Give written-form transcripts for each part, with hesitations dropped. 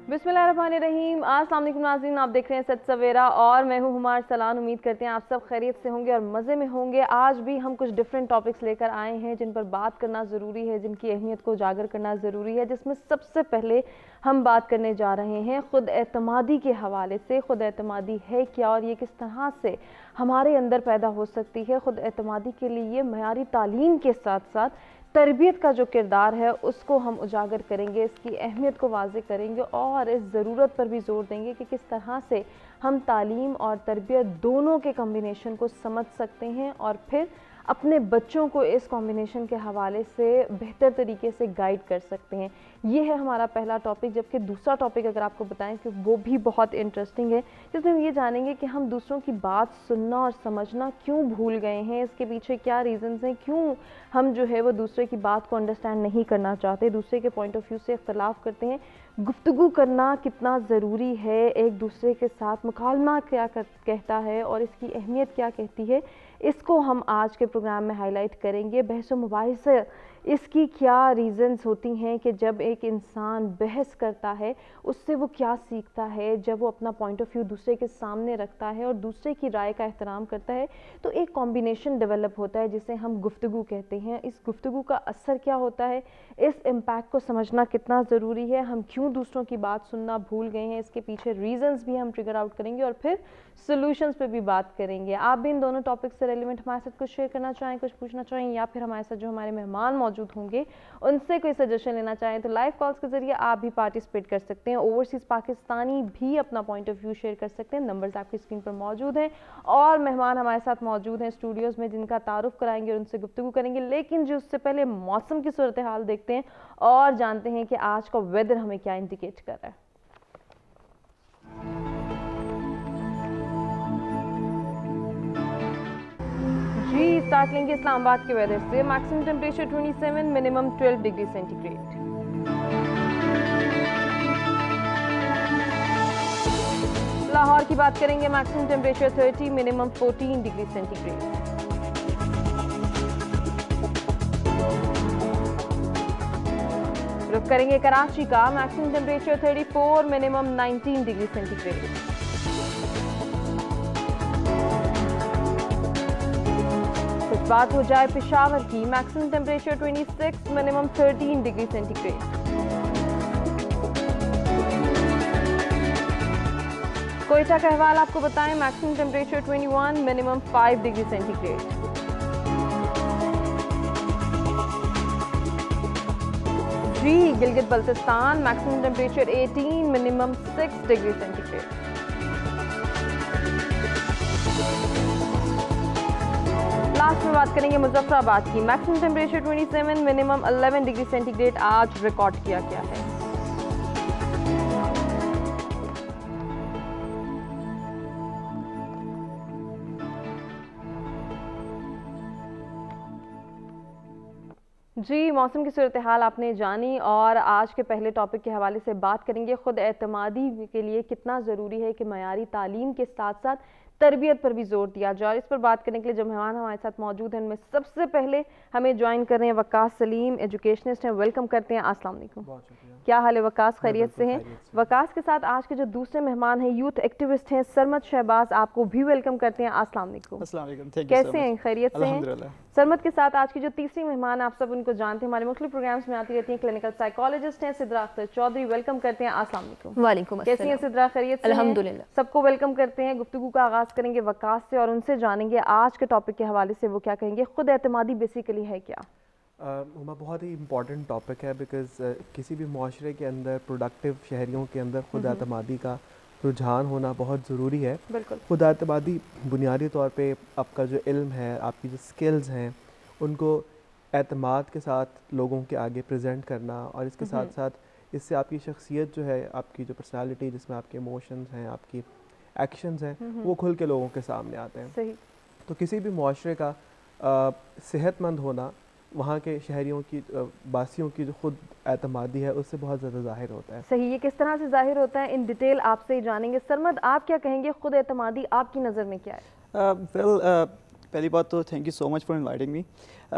बिस्मिल्लाहिर्रहमानिर्रहीम। अस्सलाम वालेकुम नाज़रीन, आप देख रहे हैं सच सवेरा और मैं हूं हुमार सलान। उम्मीद करते हैं आप सब खैरियत से होंगे और मज़े में होंगे। आज भी हम कुछ डिफरेंट टॉपिक्स लेकर आए हैं जिन पर बात करना ज़रूरी है, जिनकी अहमियत को उजागर करना ज़रूरी है। जिसमें सबसे पहले हम बात करने जा रहे हैं खुद एतमादी के हवाले से। खुद एतमादी है क्या और ये किस तरह से हमारे अंदर पैदा हो सकती है। खुद एतमादी के लिए मयारी तालीम के साथ साथ तरबियत का जो किरदार है उसको हम उजागर करेंगे, इसकी अहमियत को वाज़े करेंगे और इस ज़रूरत पर भी ज़ोर देंगे कि किस तरह से हम तालीम और तरबियत दोनों के कॉम्बिनेशन को समझ सकते हैं और फिर अपने बच्चों को इस कॉम्बिनेशन के हवाले से बेहतर तरीके से गाइड कर सकते हैं। ये है हमारा पहला टॉपिक। जबकि दूसरा टॉपिक अगर आपको बताएं कि वो भी बहुत इंटरेस्टिंग है, जिसमें हम ये जानेंगे कि हम दूसरों की बात सुनना और समझना क्यों भूल गए हैं, इसके पीछे क्या रीज़न्स हैं, क्यों हम जो है वो दूसरे की बात को अंडरस्टैंड नहीं करना चाहते, दूसरे के पॉइंट ऑफ व्यू से इख्तलाफ करते हैं। गुफ्तगू करना कितना ज़रूरी है, एक दूसरे के साथ मुकालमा क्या कहता है और इसकी अहमियत क्या कहती है, इसको हम आज के प्रोग्राम में हाईलाइट करेंगे। बहस व मुबाहिसा इसकी क्या रीज़न्स होती हैं कि जब एक इंसान बहस करता है उससे वो क्या सीखता है, जब वो अपना पॉइंट ऑफ व्यू दूसरे के सामने रखता है और दूसरे की राय का एहतराम करता है तो एक कॉम्बिनेशन डेवलप होता है जिसे हम गुफ्तगू कहते हैं। इस गुफ्तगू का असर क्या होता है, इस इम्पैक्ट को समझना कितना ज़रूरी है, हम क्यों दूसरों की बात सुनना भूल गए हैं, इसके पीछे रीज़न्स भी हम ट्रिगर आउट करेंगे और फिर सोल्यूशंस पे भी बात करेंगे। आप भी इन दोनों टॉपिक से रेलिवेंट हमारे साथ कुछ शेयर करना चाहें, कुछ पूछना चाहें या फिर हमारे साथ जो हमारे मेहमान मौजूद होंगे उनसे कोई सजेशन लेना चाहें तो लाइव कॉल्स के जरिए आप भी पार्टिसिपेट कर सकते हैं। ओवरसीज़ पाकिस्तानी भी अपना पॉइंट ऑफ व्यू शेयर कर सकते हैं। नंबर्स आपकी स्क्रीन पर मौजूद हैं और मेहमान हमारे साथ मौजूद हैं स्टूडियोज़ में जिनका तारुफ कराएंगे और उनसे गुफ्तगू करेंगे। लेकिन जो उससे पहले मौसम की सूरत हाल देखते हैं और जानते हैं कि आज का वेदर हमें क्या इंडिकेट कर रहा है। जी स्टार्ट लेंगे इस्लामाबाद के वेदर से। Maximum temperature 27, minimum 12 degree centigrade. Lahore की बात करेंगे, maximum temperature 30, minimum 14 degree centigrade. रुक करेंगे कराची का, maximum temperature 34, minimum 19 degree centigrade. कुछ बात हो जाए पेशावर की, maximum temperature 26, minimum 13 degree centigrade. Quetta का अहवाल आपको बताएं, maximum temperature 21, minimum 5 degree centigrade. जी Gilgit Baltistan, maximum temperature 18, minimum 6 degree centigrade. Last में बात करेंगे मुजफ्फराबाद की, maximum temperature 27, minimum 11 degree centigrade आज रिकॉर्ड किया गया है। जी मौसम की सूरत हाल आपने जानी और आज के पहले टॉपिक के हवाले से बात करेंगे खुद एतमादी के लिए कितना ज़रूरी है कि मयारी तालीम के साथ साथ तरबियत पर भी जोर दिया जाए। और इस पर बात करने के लिए जो मेहमान हमारे साथ मौजूद हैं उनमें सबसे पहले हमें ज्वाइन कर रहे हैं वकास सलीम, एजुकेशनिस्ट हैं। वेलकम करते हैं। अस्सलाम वालेकुम। क्या हाल है वकास, खैरियत से हैं? वकास के साथ आज के जो दूसरे मेहमान हैं यूथ एक्टिविस्ट हैं सरमद शहबाज, आपको भी वेलकम करते हैं। अस्सलाम वालेकुम। कैसे हैं, खैरियत से हैं? सरमद के साथ आज की जो तीसरी मेहमान आप सब उनको जानते हैं, हमारे मुख्तलिफ प्रोग्राम्स में आती रहती हैं, क्लिनिकल साइकोलॉजिस्ट हैं सिद्रा अख्तर चौधरी, वेलकम करते हैं। अस्सलाम वालेकुम। वालेकुम। कैसी हैं सिद्रा, खैरियत से? अल्हम्दुलिल्लाह। सबको वेलकम करते हैं। गुफ्तगू का आगाज करेंगे वकास से और उनसे जानेंगे आज के टॉपिक के हवाले से वो क्या कहेंगे। खुद एतमादी बेसिकली है क्या? बहुत ही इम्पॉर्टेंट टॉपिक है बिकॉज़ किसी भी माशरे के अंदर प्रोडक्टिव शहरियों के अंदर खुद एतमादी का रुझान होना बहुत ज़रूरी है। बिल्कुल। खुद एतमादी बुनियादी तौर पे आपका जो इल्म है, आपकी जो स्किल्स हैं, उनको एतमाद के साथ लोगों के आगे प्रेजेंट करना और इसके साथ साथ इससे आपकी शख्सियत जो है, आपकी जो पर्सनालिटी जिसमें आपके इमोशंस हैं, आपकी एक्शंस हैं, वो खुल के लोगों के सामने आते हैं। सही। तो किसी भी माशरे का सेहतमंद होना वहाँ के शहरियों की बासियों की जो खुद एतमादी है उससे बहुत ज़्यादा ज़ाहिर होता है। सही, ये किस तरह से ज़ाहिर होता है इन डिटेल आपसे ही जानेंगे। सरमद, आप क्या कहेंगे, खुद एतमादी आपकी नज़र में क्या है? पहली बात तो thank you so much for inviting me.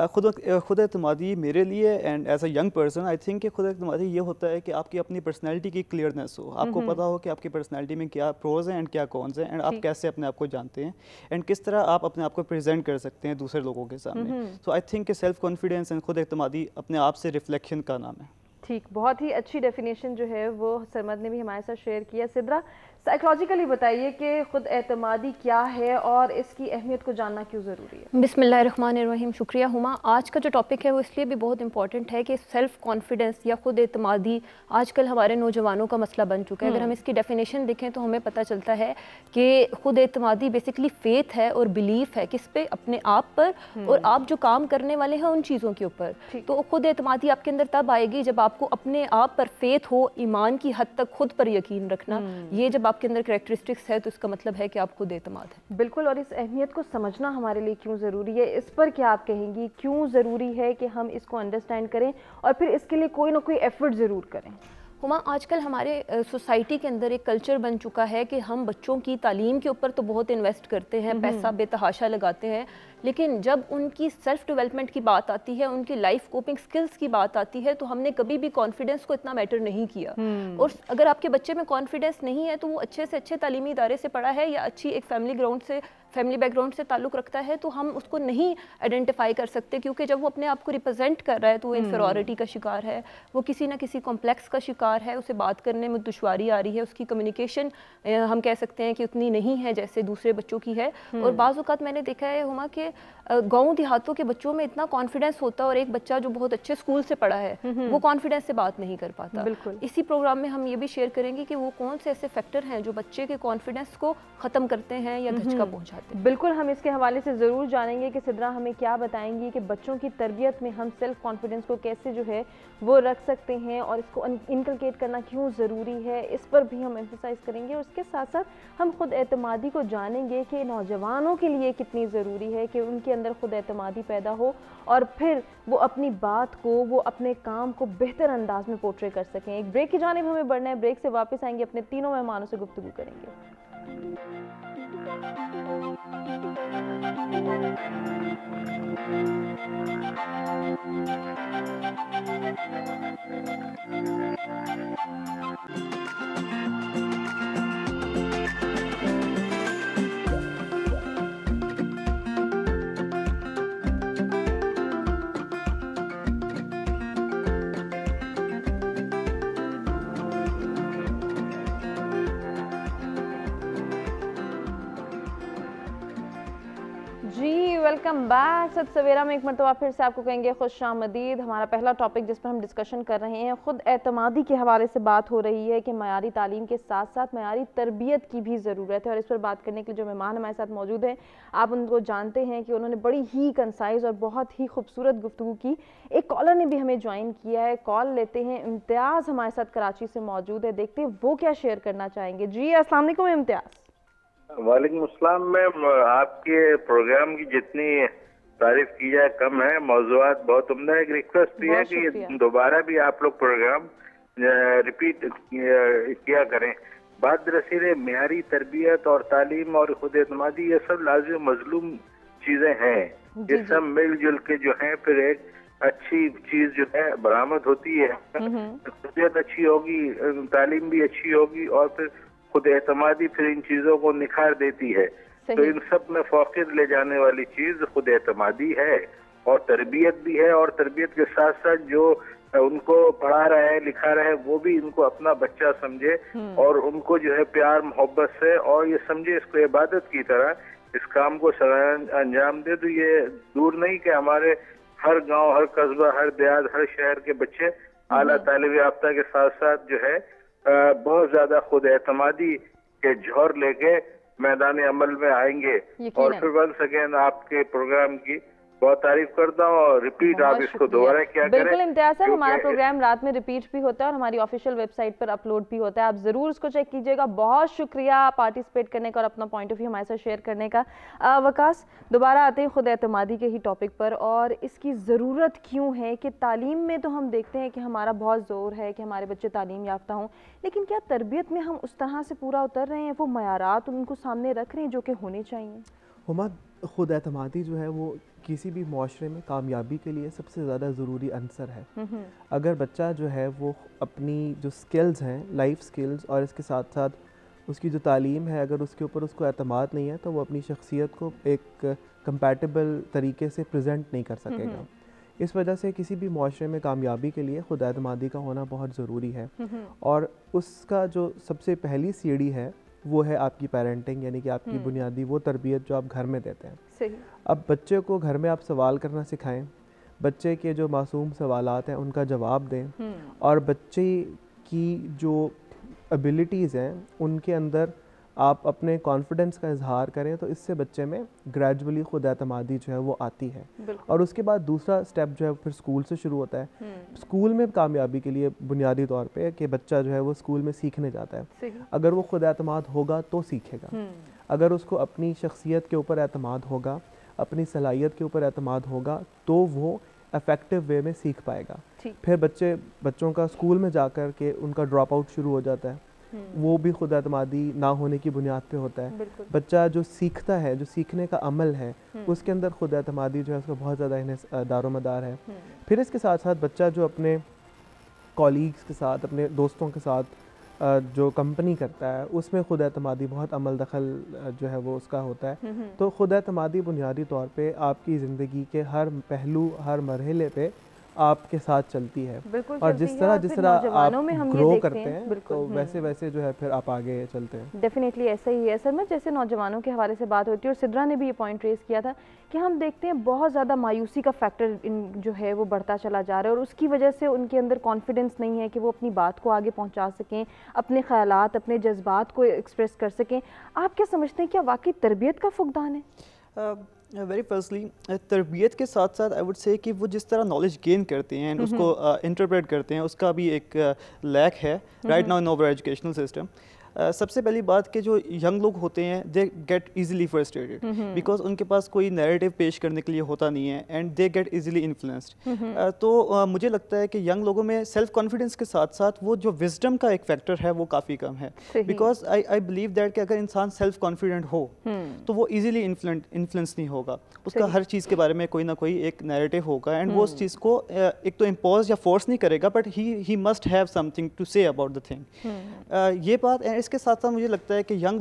खुद एतमादी मेरे लिए and as a young person I think कि खुद एतमादी ये होता है कि आपकी अपनी पर्सनैलिटी की क्लियरनेस हो, आपको पता हो कि आपकी पर्सनैलिटी में क्या प्रोज हैं एंड क्या कॉन्स हैं, एंड आप कैसे अपने आप को जानते हैं एंड किस तरह आप अपने आप को प्रेजेंट कर सकते हैं दूसरे लोगों के सामने। सो आई थिंक कि सेल्फ कॉन्फिडेंस एंड खुद एतमादी अपने आप से रिफ्लेक्शन का नाम है। ठीक, बहुत ही अच्छी डेफिनेशन जो है वो सरमद ने भी हमारे साथ शेयर किया। सिद्रा, साइकोलॉजिकली बताइए कि खुद एतमादी क्या है और इसकी अहमियत को जानना क्यों ज़रूरी है? बिस्मिल्लाहिर्रहमानिर्रहीम। शुक्रिया हुमा। आज का जो टॉपिक है वो इसलिए भी बहुत इंपॉर्टेंट है कि सेल्फ़ कॉन्फिडेंस या खुद एतमादी आजकल हमारे नौजवानों का मसला बन चुका है। अगर हम इसकी डेफिनेशन देखें तो हमें पता चलता है कि खुद एतमादी बेसिकली फ़ेथ है और बिलीफ है किस पे, अपने आप पर और आप जो काम करने वाले हैं उन चीज़ों के ऊपर। तो खुद एतमादी आपके अंदर तब आएगी जब आपको अपने आप पर फेथ हो, ईमान की हद तक खुद पर यकीन रखना। ये जब आपके अंदर कैरेक्टरिस्टिक्स है तो इसका मतलब है कि आप खुद एतमाद हैं। बिल्कुल, और इस अहमियत को समझना हमारे लिए क्यों ज़रूरी है, इस पर क्या आप कहेंगी? क्यों ज़रूरी है कि हम इसको अंडरस्टैंड करें और फिर इसके लिए कोई ना कोई एफर्ट ज़रूर करें? हुमा, आजकल हमारे सोसाइटी के अंदर एक कल्चर बन चुका है कि हम बच्चों की तालीम के ऊपर तो बहुत इन्वेस्ट करते हैं, पैसा बेतहाशा लगाते हैं, लेकिन जब उनकी सेल्फ डेवलपमेंट की बात आती है, उनकी लाइफ कोपिंग स्किल्स की बात आती है, तो हमने कभी भी कॉन्फिडेंस को इतना मैटर नहीं किया। और अगर आपके बच्चे में कॉन्फिडेंस नहीं है तो वो अच्छे से अच्छे तालीमी इदारे से पढ़ा है या अच्छी एक फैमिली बैकग्राउंड से ताल्लुक़ रखता है तो हम उसको नहीं आइडेंटिफाई कर सकते, क्योंकि जब वो अपने आप को रिप्रेजेंट कर रहा है तो वो इन्फेरियरिटी का शिकार है, वो किसी ना किसी कॉम्प्लेक्स का शिकार है, उसे बात करने में दुश्वारी आ रही है, उसकी कम्युनिकेशन हम कह सकते हैं कि उतनी नहीं है जैसे दूसरे बच्चों की है। और बाज़ औक़ात मैंने देखा है हुमा कि गाँव देहातों के बच्चों में इतना कॉन्फिडेंस होता है और एक बच्चा जो बहुत अच्छे स्कूल से पढ़ा है वो कॉन्फिडेंस से बात नहीं कर पाता। इसी प्रोग्राम में हम ये भी शेयर करेंगे कि वो कौन से ऐसे फैक्टर हैं जो बच्चे के कॉन्फिडेंस को ख़त्म करते हैं या धचका पहुँचाते हैं। बिल्कुल, हम इसके हवाले से ज़रूर जानेंगे कि सिद्रा हमें क्या बताएंगी कि बच्चों की तरबियत में हम सेल्फ कॉन्फिडेंस को कैसे जो है वो रख सकते हैं और इसको इनकलकेट करना क्यों ज़रूरी है, इस पर भी हम एम्फसाइज़ करेंगे। और उसके साथ साथ हम खुद एतमादी को जानेंगे कि नौजवानों के लिए कितनी ज़रूरी है कि उनके अंदर खुद एतमादी पैदा हो और फिर वो अपनी बात को, वो अपने काम को बेहतर अंदाज में पोर्ट्रे कर सकें। एक ब्रेक की जानिब हमें बढ़ना है, ब्रेक से वापस आएंगे, अपने तीनों मेहमानों से गुफ्तगू करेंगे। जी, वेलकम बैक। सत सवेरा में एक मरतबा फिर से आपको कहेंगे खुशामदीद। हमारा पहला टॉपिक जिस पर हम डिस्कशन कर रहे हैं, खुद एतमादी के हवाले से बात हो रही है कि मयारी तालीम के साथ साथ मयारी तरबियत की भी ज़रूरत है। और इस पर बात करने के लिए जो मेहमान हमारे साथ मौजूद हैं, आप उनको जानते हैं कि उन्होंने बड़ी ही कंसाइज और बहुत ही खूबसूरत गुफ्तगू की। एक कॉलर ने भी हमें ज्वाइन किया है, कॉल लेते हैं। इम्तियाज़ हमारे साथ कराची से मौजूद है, देखते हैं वो क्या शेयर करना चाहेंगे। जी अस्सलाम वालेकुम इम्तियाज़। वालेकुम अस्सलाम। मैम, आपके प्रोग्राम की जितनी तारीफ की जाए कम है, मौज़ूआत बहुत उम्दा है। एक रिक्वेस्ट भी है कि दोबारा भी आप लोग प्रोग्राम रिपीट किया करें। बात दरअसल मेयारी तरबियत और तालीम और खुद एतमादी, ये सब लाज़िम मजलूम चीज़ें हैं। ये सब मिलजुल के जो है फिर एक अच्छी चीज़ जो है बरामद होती है। तरबियत अच्छी होगी, तालीम भी अच्छी होगी और फिर खुद एतमादी फिर इन चीज़ों को निखार देती है। तो इन सब में फ़ौक़ियत ले जाने वाली चीज़ खुद एतमादी है और तरबियत भी है। और तरबियत के साथ साथ जो उनको पढ़ा रहा है, लिखा रहा है, वो भी इनको अपना बच्चा समझे और उनको जो है प्यार मोहब्बत से और ये समझे इसको इबादत की तरह इस काम को अंजाम दे। तो ये दूर नहीं कि हमारे हर गाँव, हर कस्बा, हर देहात, हर शहर के बच्चे आला तालिब याफ्ता के साथ साथ जो है बहुत ज्यादा खुद एतमादी के झोर लेके मैदान अमल में आएंगे। और फिर वंस अगेन आपके प्रोग्राम की बहुत तारीफ करता हूँ और रिपीट आप इसको दोबारा क्या करें। बिल्कुल इम्तियाज़ साहब, हमारा प्रोग्राम रात में रिपीट भी होता है और हमारी ऑफिशियल वेबसाइट पर अपलोड भी होता है, आप ज़रूर उसको चेक कीजिएगा। बहुत शुक्रिया पार्टिसिपेट करने का और अपना पॉइंट ऑफ व्यू हमारे साथ शेयर करने का। वकास, दोबारा आते हैं खुद एतमादी के ही टॉपिक पर और इसकी ज़रूरत क्यों है कि तालीम में तो हम देखते हैं कि हमारा बहुत ज़ोर है कि हमारे बच्चे तालीम याफ्ता हों, लेकिन क्या तरबियत में हम उस तरह से पूरा उतर रहे हैं, वो मयारात उनको सामने रख रहे हैं जो कि होने चाहिए? हुमा, खुद एतमादी जो है वो किसी भी माशरे में कामयाबी के लिए सबसे ज़्यादा ज़रूरी अंसर है। अगर बच्चा जो है वो अपनी जो स्किल्स हैं, लाइफ स्किल्स, और इसके साथ साथ उसकी जो तालीम है, अगर उसके ऊपर उसको एतमाद नहीं है तो वो अपनी शख्सियत को एक कंपैटिबल तरीके से प्रेजेंट नहीं कर सकेगा। इस वजह से किसी भी माशरे में कामयाबी के लिए खुद एतमादी का होना बहुत ज़रूरी है। और उसका जो सबसे पहली सीढ़ी है वो है आपकी पेरेंटिंग, यानी कि आपकी बुनियादी वो तरबियत जो आप घर में देते हैं। सही। अब बच्चे को घर में आप सवाल करना सिखाएं, बच्चे के जो मासूम सवालात हैं उनका जवाब दें, और बच्चे की जो एबिलिटीज़ हैं उनके अंदर आप अपने कॉन्फिडेंस का इजहार करें, तो इससे बच्चे में ग्रेजुअली खुद एतमादी जो है वो आती है। और उसके बाद दूसरा स्टेप जो है फिर स्कूल से शुरू होता है। स्कूल में कामयाबी के लिए बुनियादी तौर पे कि बच्चा जो है वो स्कूल में सीखने जाता है। अगर वो खुद एतमाद होगा तो सीखेगा। अगर उसको अपनी शख्सियत के ऊपर एतमाद होगा, अपनी सलाहियत के ऊपर एतमाद होगा, तो वो इफ़ेक्टिव वे में सीख पाएगा। फिर बच्चों का स्कूल में जाकर के उनका ड्रॉप आउट शुरू हो जाता है। वो भी खुद एतमादी ना होने की बुनियाद पे होता है। बच्चा जो सीखता है, जो सीखने का अमल है, उसके अंदर खुद एतमादी जो है उसका बहुत ज़्यादा दारोमदार है। फिर इसके साथ साथ बच्चा जो अपने कॉलीग्स के साथ, अपने दोस्तों के साथ जो कंपनी करता है उसमें खुद एतमादी बहुत अमल दखल जो है वो उसका होता है। तो खुद एतमादी बुनियादी तौर पे आपकी ज़िंदगी के हर पहलू, हर मरहले पे आपके साथ चलती है। और जिस तरह आप ग्रो करते हैं तो वैसे वैसे जो है फिर आप आगे चलते हैं। डेफिनेटली ऐसा ही है सर। मैं जैसे नौजवानों के हवाले से बात होती है, और सिद्रा ने भी ये पॉइंट रेस किया था कि हम देखते हैं बहुत ज़्यादा मायूसी का फैक्टर जो है वो बढ़ता चला जा रहा है, और उसकी वजह से उनके अंदर कॉन्फिडेंस नहीं है कि वो अपनी बात को आगे पहुँचा सकें, अपने ख्यालात, अपने जज्बात को एक्सप्रेस कर सकें। आप क्या समझते हैं, क्या वाकई तरबियत का फुकदान है? वेरी फर्स्टली तरबियत के साथ साथ आई वुड से कि वो जिस तरह नॉलेज गेन करते हैं, उसको इंटरप्रेट करते हैं, उसका भी एक लैक है right now in our educational system. सबसे पहली बात कि जो यंग लोग होते हैं they get easily frustrated because उनके पास कोई नैरेटिव पेश करने के लिए होता नहीं है, and they get easily influenced. तो मुझे लगता है कि यंग लोगों में सेल्फ कॉन्फिडेंस के साथ साथ वो जो विजडम का एक फैक्टर है वो काफ़ी कम है। बिकॉज आई बिलीव दैट कि अगर इंसान सेल्फ कॉन्फिडेंट हो तो वो इजीली इन्फ्लुएंस नहीं होगा। उसका हर चीज़ के बारे में कोई ना कोई एक नैरेटिव होगा, एंड वो उस चीज़ को एक तो इम्पोज या फोर्स नहीं करेगा, but he must have something to say about the thing. ये बात, इसके साथ साथ मुझे लगता है कि यंग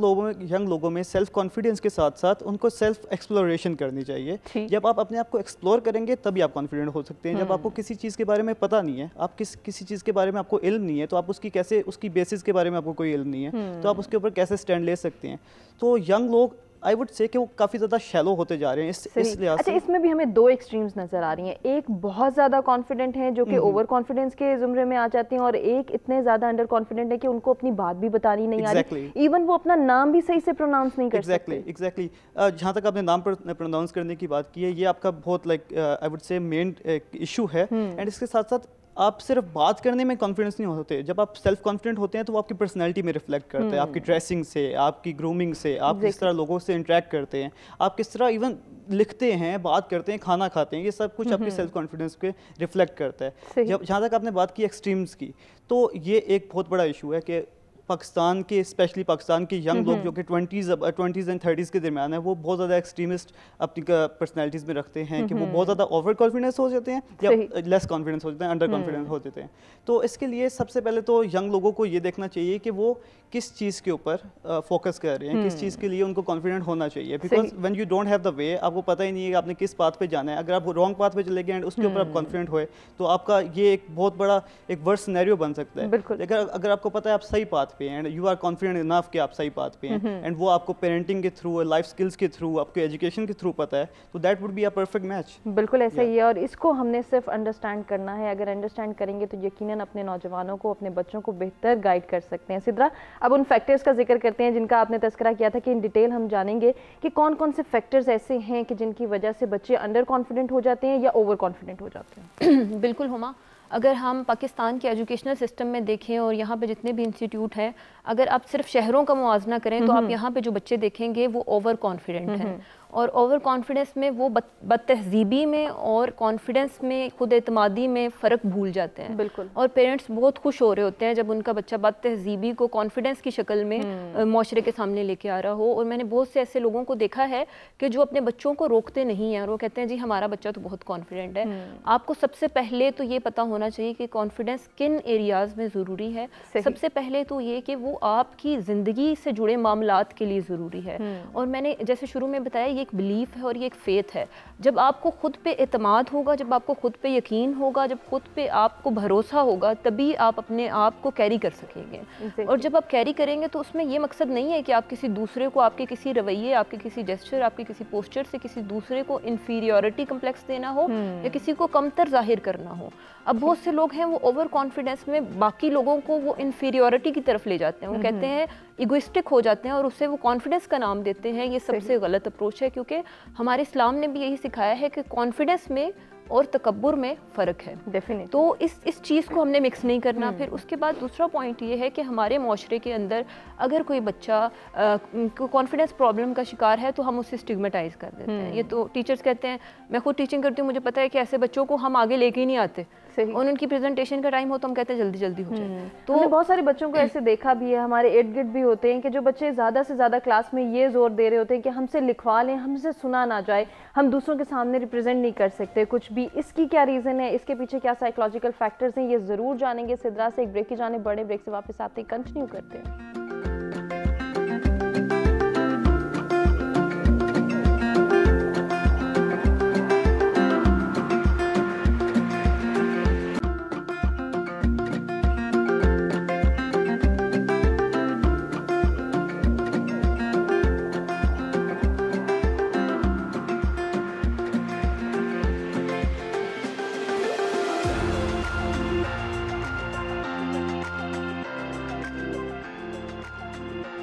लोगों में सेल्फ कॉन्फिडेंस के साथ साथ उनको सेल्फ एक्सप्लोरेशन करनी चाहिए। जब आप अपने आप को एक्सप्लोर करेंगे तभी आप कॉन्फिडेंट हो सकते हैं। जब आपको किसी चीज़ के बारे में पता नहीं है, आप किसी चीज़ के बारे में आपको इल्म नहीं है, तो आप उसकी बेसिस के बारे में आपको कोई इल्म नहीं है, तो आप उसके ऊपर कैसे स्टैंड ले सकते हैं। तो यंग लोग आई वुड से कि वो काफ़ी ज़्यादा शैलो होते जा रहे हैं इस लिहाज से। अच्छा, इसमें भी हमें दो एक्सट्रीम्स नज़र आ रही हैं। एक बहुत ज़्यादा कॉन्फिडेंट है जो कि ओवर कॉन्फिडेंस के ज़ुमरे में आ जाते हैं, और एक इतने ज़्यादा अंडर कॉन्फिडेंट है कि उनको अपनी बात भी बतानी नहीं आ रही, इवन वो अपना नाम भी सही से प्रोनाउंस नहीं कर सकते। एग्जैक्टली। जहाँ तक आपने नाम पर प्रोनाउंस करने की बात की है, ये आपका बहुत आई वुड से मेन इशू है। एंड इसके साथ साथ आप सिर्फ बात करने में कॉन्फिडेंस नहीं होते। जब आप सेल्फ कॉन्फिडेंट होते हैं तो वो आपकी पर्सनैलिटी में रिफ्लेक्ट करता है, आपकी ड्रेसिंग से, आपकी ग्रूमिंग से, आप किस तरह लोगों से इंटरेक्ट करते हैं, आप किस तरह इवन लिखते हैं, बात करते हैं, खाना खाते हैं, ये सब कुछ आपके सेल्फ कॉन्फिडेंस पे रिफ्लेक्ट करता है। जब जहाँ तक आपने बात की एक्सट्रीम्स की, तो ये एक बहुत बड़ा इशू है कि पाकिस्तान के, स्पेशली पाकिस्तान के यंग लोग जो कि 20s एंड 30s के दरमियान है, वो बहुत ज़्यादा एक्सट्रीमिस्ट अपनी पर्सनैलिटीज़ में रखते हैं कि वो बहुत ज़्यादा ओवर कॉन्फिडेंस हो जाते हैं या लेस कॉन्फिडेंस हो जाते हैं, अंडर कॉन्फिडेंस हो जाते हैं। तो इसके लिए सबसे पहले तो यंग लोगों को ये देखना चाहिए कि वो किस चीज़ के ऊपर फोकस कर रहे हैं, किस चीज़ के लिए उनको कॉन्फिडेंट होना चाहिए। Because when you don't have the way, आपको पता ही नहीं है कि आपने किस पाथ पे जाना है। अगर आप रॉन्ग पाथ पे चले गए एंड उसके ऊपर आप कॉन्फिडेंट हुए तो आपका ये एक बहुत बड़ा एक वर्स्ट सिनेरियो बन सकता है। लेकिन अगर आपको पता है आप सही पाथ पे हैं and you are confident enough कि आप सही पाथ पे हैं, एंड वो आपको पेरेंटिंग के थ्रू, लाइफ स्किल्स के थ्रू, आपके एजुकेशन के थ्रू पता है, तो that would be a perfect match. बिल्कुल ऐसा ही है, और इसको हमने सिर्फ अंडरस्टैंड करना है। अगर अंडरस्टैंड करेंगे तो यकीनन अपने नौजवानों को, अपने बच्चों को बेहतर गाइड कर सकते हैं। सिद्रा, अब उन फैक्टर्स का जिक्र करते हैं जिनका आपने तस्करा किया था कि इन डिटेल हम जानेंगे कि कौन कौन से फैक्टर्स ऐसे हैं कि जिनकी वजह से बच्चे अंडर कॉन्फिडेंट हो जाते हैं या ओवर कॉन्फिडेंट हो जाते हैं। बिल्कुल हुमा, अगर हम पाकिस्तान के एजुकेशनल सिस्टम में देखें और यहाँ पे जितने भी इंस्टीट्यूट हैं, अगर आप सिर्फ शहरों का मुआवजा करें तो आप यहाँ पे जो बच्चे देखेंगे वो ओवर कॉन्फिडेंट हैं, और ओवर कॉन्फिडेंस में वो बदतहजीबी में और कॉन्फिडेंस में, खुद एतमादी में फ़र्क भूल जाते हैं। बिल्कुल। और पेरेंट्स बहुत खुश हो रहे होते हैं जब उनका बच्चा बदतहजीबी को कॉन्फिडेंस की शक्ल में माशरे के सामने लेके आ रहा हो। और मैंने बहुत से ऐसे लोगों को देखा है कि जो अपने बच्चों को रोकते नहीं हैं और वो कहते हैं जी हमारा बच्चा तो बहुत कॉन्फिडेंट है। आपको सबसे पहले तो ये पता होना चाहिए कि कॉन्फिडेंस किन एरियाज़ में ज़रूरी है। सबसे पहले तो ये कि वो आपकी ज़िंदगी से जुड़े मामलात के लिए ज़रूरी है। और मैंने जैसे शुरू में बताया, ये एक बिलीफ है और ये एक फेथ है। जब आपको खुद पे एतमाद होगा, जब आपको खुद पे यकीन होगा, जब खुद पे आपको भरोसा होगा, तभी आप अपने आप को कैरी कर सकेंगे। और जब आप कैरी करेंगे तो उसमें ये मकसद नहीं है कि आप किसी दूसरे को, आपके किसी रवैये, आपके किसी जेस्चर, आपके किसी पोस्चर से किसी दूसरे को इंफीरियरिटी कम्प्लेक्स देना हो या किसी को कमतर जाहिर करना हो। अब बहुत से लोग हैं वो ओवर कॉन्फिडेंस में बाकी लोगों को वो इंफीरियरिटी की तरफ ले जाते हैं। वो कहते हैं इगोइस्टिक हो जाते हैं और उससे वो कॉन्फिडेंस का नाम देते हैं। ये सबसे गलत अप्रोच है, क्योंकि हमारे इस्लाम ने भी यही सिखाया है कि कॉन्फिडेंस में और तकब्बुर में फ़र्क है। डेफिनेटली। तो इस चीज़ को हमने मिक्स नहीं करना। फिर उसके बाद दूसरा पॉइंट ये है कि हमारे माशरे के अंदर अगर कोई बच्चा कॉन्फिडेंस प्रॉब्लम का शिकार है तो हम उसे स्टिग्मेटाइज कर देते हैं। ये तो टीचर्स कहते हैं, मैं खुद टीचिंग करती हूँ, मुझे पता है कि ऐसे बच्चों को हम आगे लेके ही नहीं आते। और उनकी प्रेजेंटेशन का टाइम हो तो हम कहते हैं जल्दी जल्दी हो जाए। तो हमने बहुत सारे बच्चों को ऐसे देखा भी है, हमारे इर्द गिर्द भी होते हैं कि जो बच्चे ज़्यादा से ज़्यादा क्लास में ये जोर दे रहे होते हैं कि हमसे लिखवा लें, हमसे सुना ना जाए, हम दूसरों के सामने रिप्रेजेंट नहीं कर सकते कुछ भी। इसकी क्या रीज़न है, इसके पीछे क्या साइकोलॉजिकल फैक्टर्स हैं, ये ज़रूर जानेंगे। सिद्रा से एक ब्रेक की जाने, बड़े ब्रेक से वापस आते कंटिन्यू करते हैं।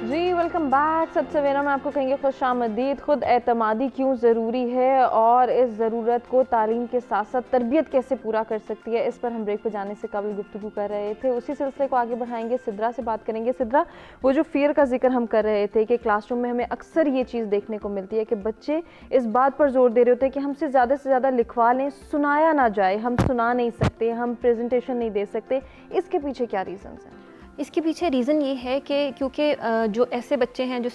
जी वेलकम बैक। सवेरा में आपको कहेंगे खुशामदीद। खुद एतमादी क्यों ज़रूरी है और इस ज़रूरत को तालीम के साथ साथ तरबियत कैसे पूरा कर सकती है, इस पर हम ब्रेक पर जाने से कबल गुफ्तगू कर रहे थे। उसी सिलसिले को आगे बढ़ाएंगे, सिद्रा से बात करेंगे। सिद्रा, वो जो फियर का जिक्र हम कर रहे थे कि क्लासरूम में हमें अक्सर ये चीज़ देखने को मिलती है कि बच्चे इस बात पर जोर दे रहे होते हैं कि हमसे ज़्यादा लिखवा लें, सुनाया ना जाए, हम सुना नहीं सकते, हम प्रेजेंटेशन नहीं दे सकते। इसके पीछे क्या रीज़न्स हैं? इसके पीछे रीज़न ये है कि क्योंकि जो ऐसे बच्चे हैं जो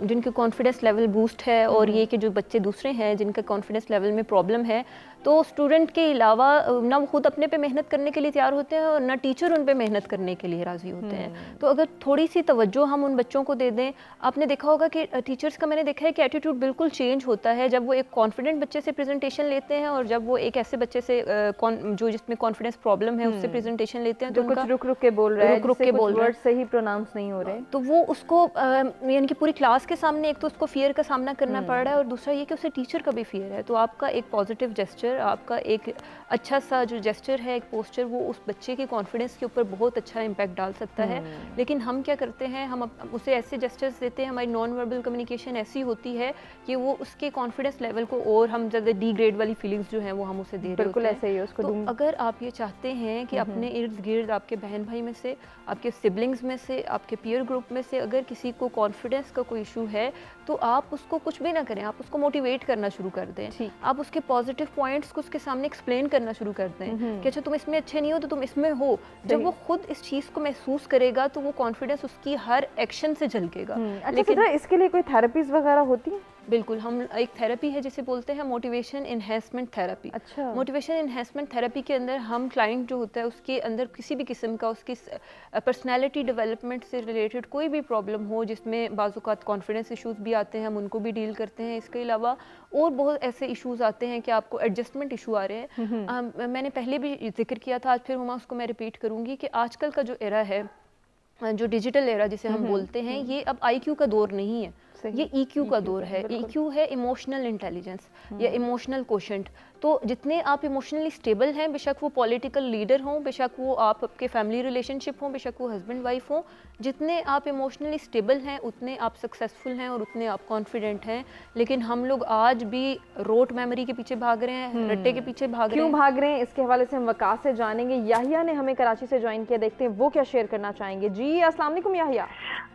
जिनके कॉन्फिडेंस लेवल बूस्ट है, और ये कि जो बच्चे दूसरे हैं जिनका कॉन्फिडेंस लेवल में प्रॉब्लम है, तो स्टूडेंट के अलावा ना वो खुद अपने पे मेहनत करने के लिए तैयार होते हैं और ना टीचर उन पे मेहनत करने के लिए राज़ी होते हैं। तो अगर थोड़ी सी तवज्जो हम उन बच्चों को दे दें, आपने देखा होगा कि टीचर्स का, मैंने देखा है कि एटीट्यूड बिल्कुल चेंज होता है जब वो एक कॉन्फिडेंट बच्चे से प्रेजेंटेशन लेते हैं और जब वो एक ऐसे बच्चे से जो जिसमें कॉन्फिडेंस प्रॉब्लम है उससे प्रेजेंटेशन लेते हैं। तो कुछ रुक के बोल रहे हैं, वर्ड सही प्रोनाउंस नहीं हो रहे, तो वो उसको यानी कि पूरी क्लास के सामने एक तो उसको फियर का सामना करना पड़ रहा है और दूसरा ये कि उसे टीचर का भी फियर है। तो आपका एक पॉजिटिव जेस्चर, आपका एक अच्छा सा जो जेस्चर है, एक पोस्चर, वो उस बच्चे के कॉन्फिडेंस के ऊपर बहुत अच्छा इम्पैक्ट डाल सकता है। लेकिन हम क्या करते हैं, हम उसे ऐसे जेस्चर्स देते हैं, हमारी नॉन वर्बल कम्युनिकेशन ऐसी होती है कि वो उसके कॉन्फिडेंस लेवल को और हम ज़्यादा डी ग्रेड वाली फीलिंग्स जो हैं वो हम उसे दे रहे होते हैं। बिल्कुल ऐसे ही है उसको। तो अगर आप ये चाहते हैं कि अपने इर्द गिर्द आपके बहन भाई में से, आपके सिबलिंग्स में से, आपके पीयर ग्रुप में से अगर किसी को कॉन्फिडेंस का कोई इशू है, तो आप उसको कुछ भी ना करें, आप उसको मोटिवेट करना शुरू कर दें। आप उसके पॉजिटिव पॉइंट्स को उसके सामने एक्सप्लेन करना शुरू कर दें कि अच्छा तुम इसमें अच्छे नहीं हो तो तुम इसमें हो। जब वो खुद इस चीज़ को महसूस करेगा तो वो कॉन्फिडेंस उसकी हर एक्शन से झलकेगा। लेकिन इसके लिए कोई थेरेपीज वगैरह होती है? बिल्कुल, हम एक थेरेपी है जिसे बोलते हैं मोटिवेशन इन्हेंसमेंट थेरेपी। अच्छा। मोटिवेशन इन्हेंसमेंट थेरेपी के अंदर हम क्लाइंट जो होता है उसके अंदर किसी भी किस्म का उसकी पर्सनैलिटी डेवलपमेंट से रिलेटेड कोई भी प्रॉब्लम हो, जिसमें बाज़-औक़ात कॉन्फिडेंस इशूज़ भी आते हैं, हम उनको भी डील करते हैं। इसके अलावा और बहुत ऐसे इशूज़ आते हैं कि आपको एडजस्टमेंट इशू आ रहे हैं। मैंने पहले भी जिक्र किया था, आज फिर उसको मैं रिपीट करूँगी कि आजकल का जो एरा है, जो डिजिटल एरा जिसे हम बोलते हैं, ये अब IQ का दौर नहीं है, ये EQ का दौर है। EQ है इमोशनल इंटेलिजेंस या इमोशनल कोशेंट। तो जितने आप इमोशनली स्टेबल हैं, बेशक वो पॉलिटिकल लीडर हों, बेशक वो आपके फैमिली रिलेशनशिप हों, बेशक वो हस्बैंड वाइफ हों, जितने आप इमोशनली स्टेबल हैं उतने आप सक्सेसफुल हैं और उतने आप कॉन्फिडेंट हैं। लेकिन हम लोग आज भी रोट मेमोरी के पीछे भाग रहे हैं, रट्टे के पीछे भाग रहे हैं। क्यों भाग रहे हैं, इसके हवाले से हम वकास से जानेंगे। याहिया ने हमें कराची से ज्वाइन किया, देखते हैं वो क्या शेयर करना चाहेंगे। जी अस्सलाम वालेकुम याहिया।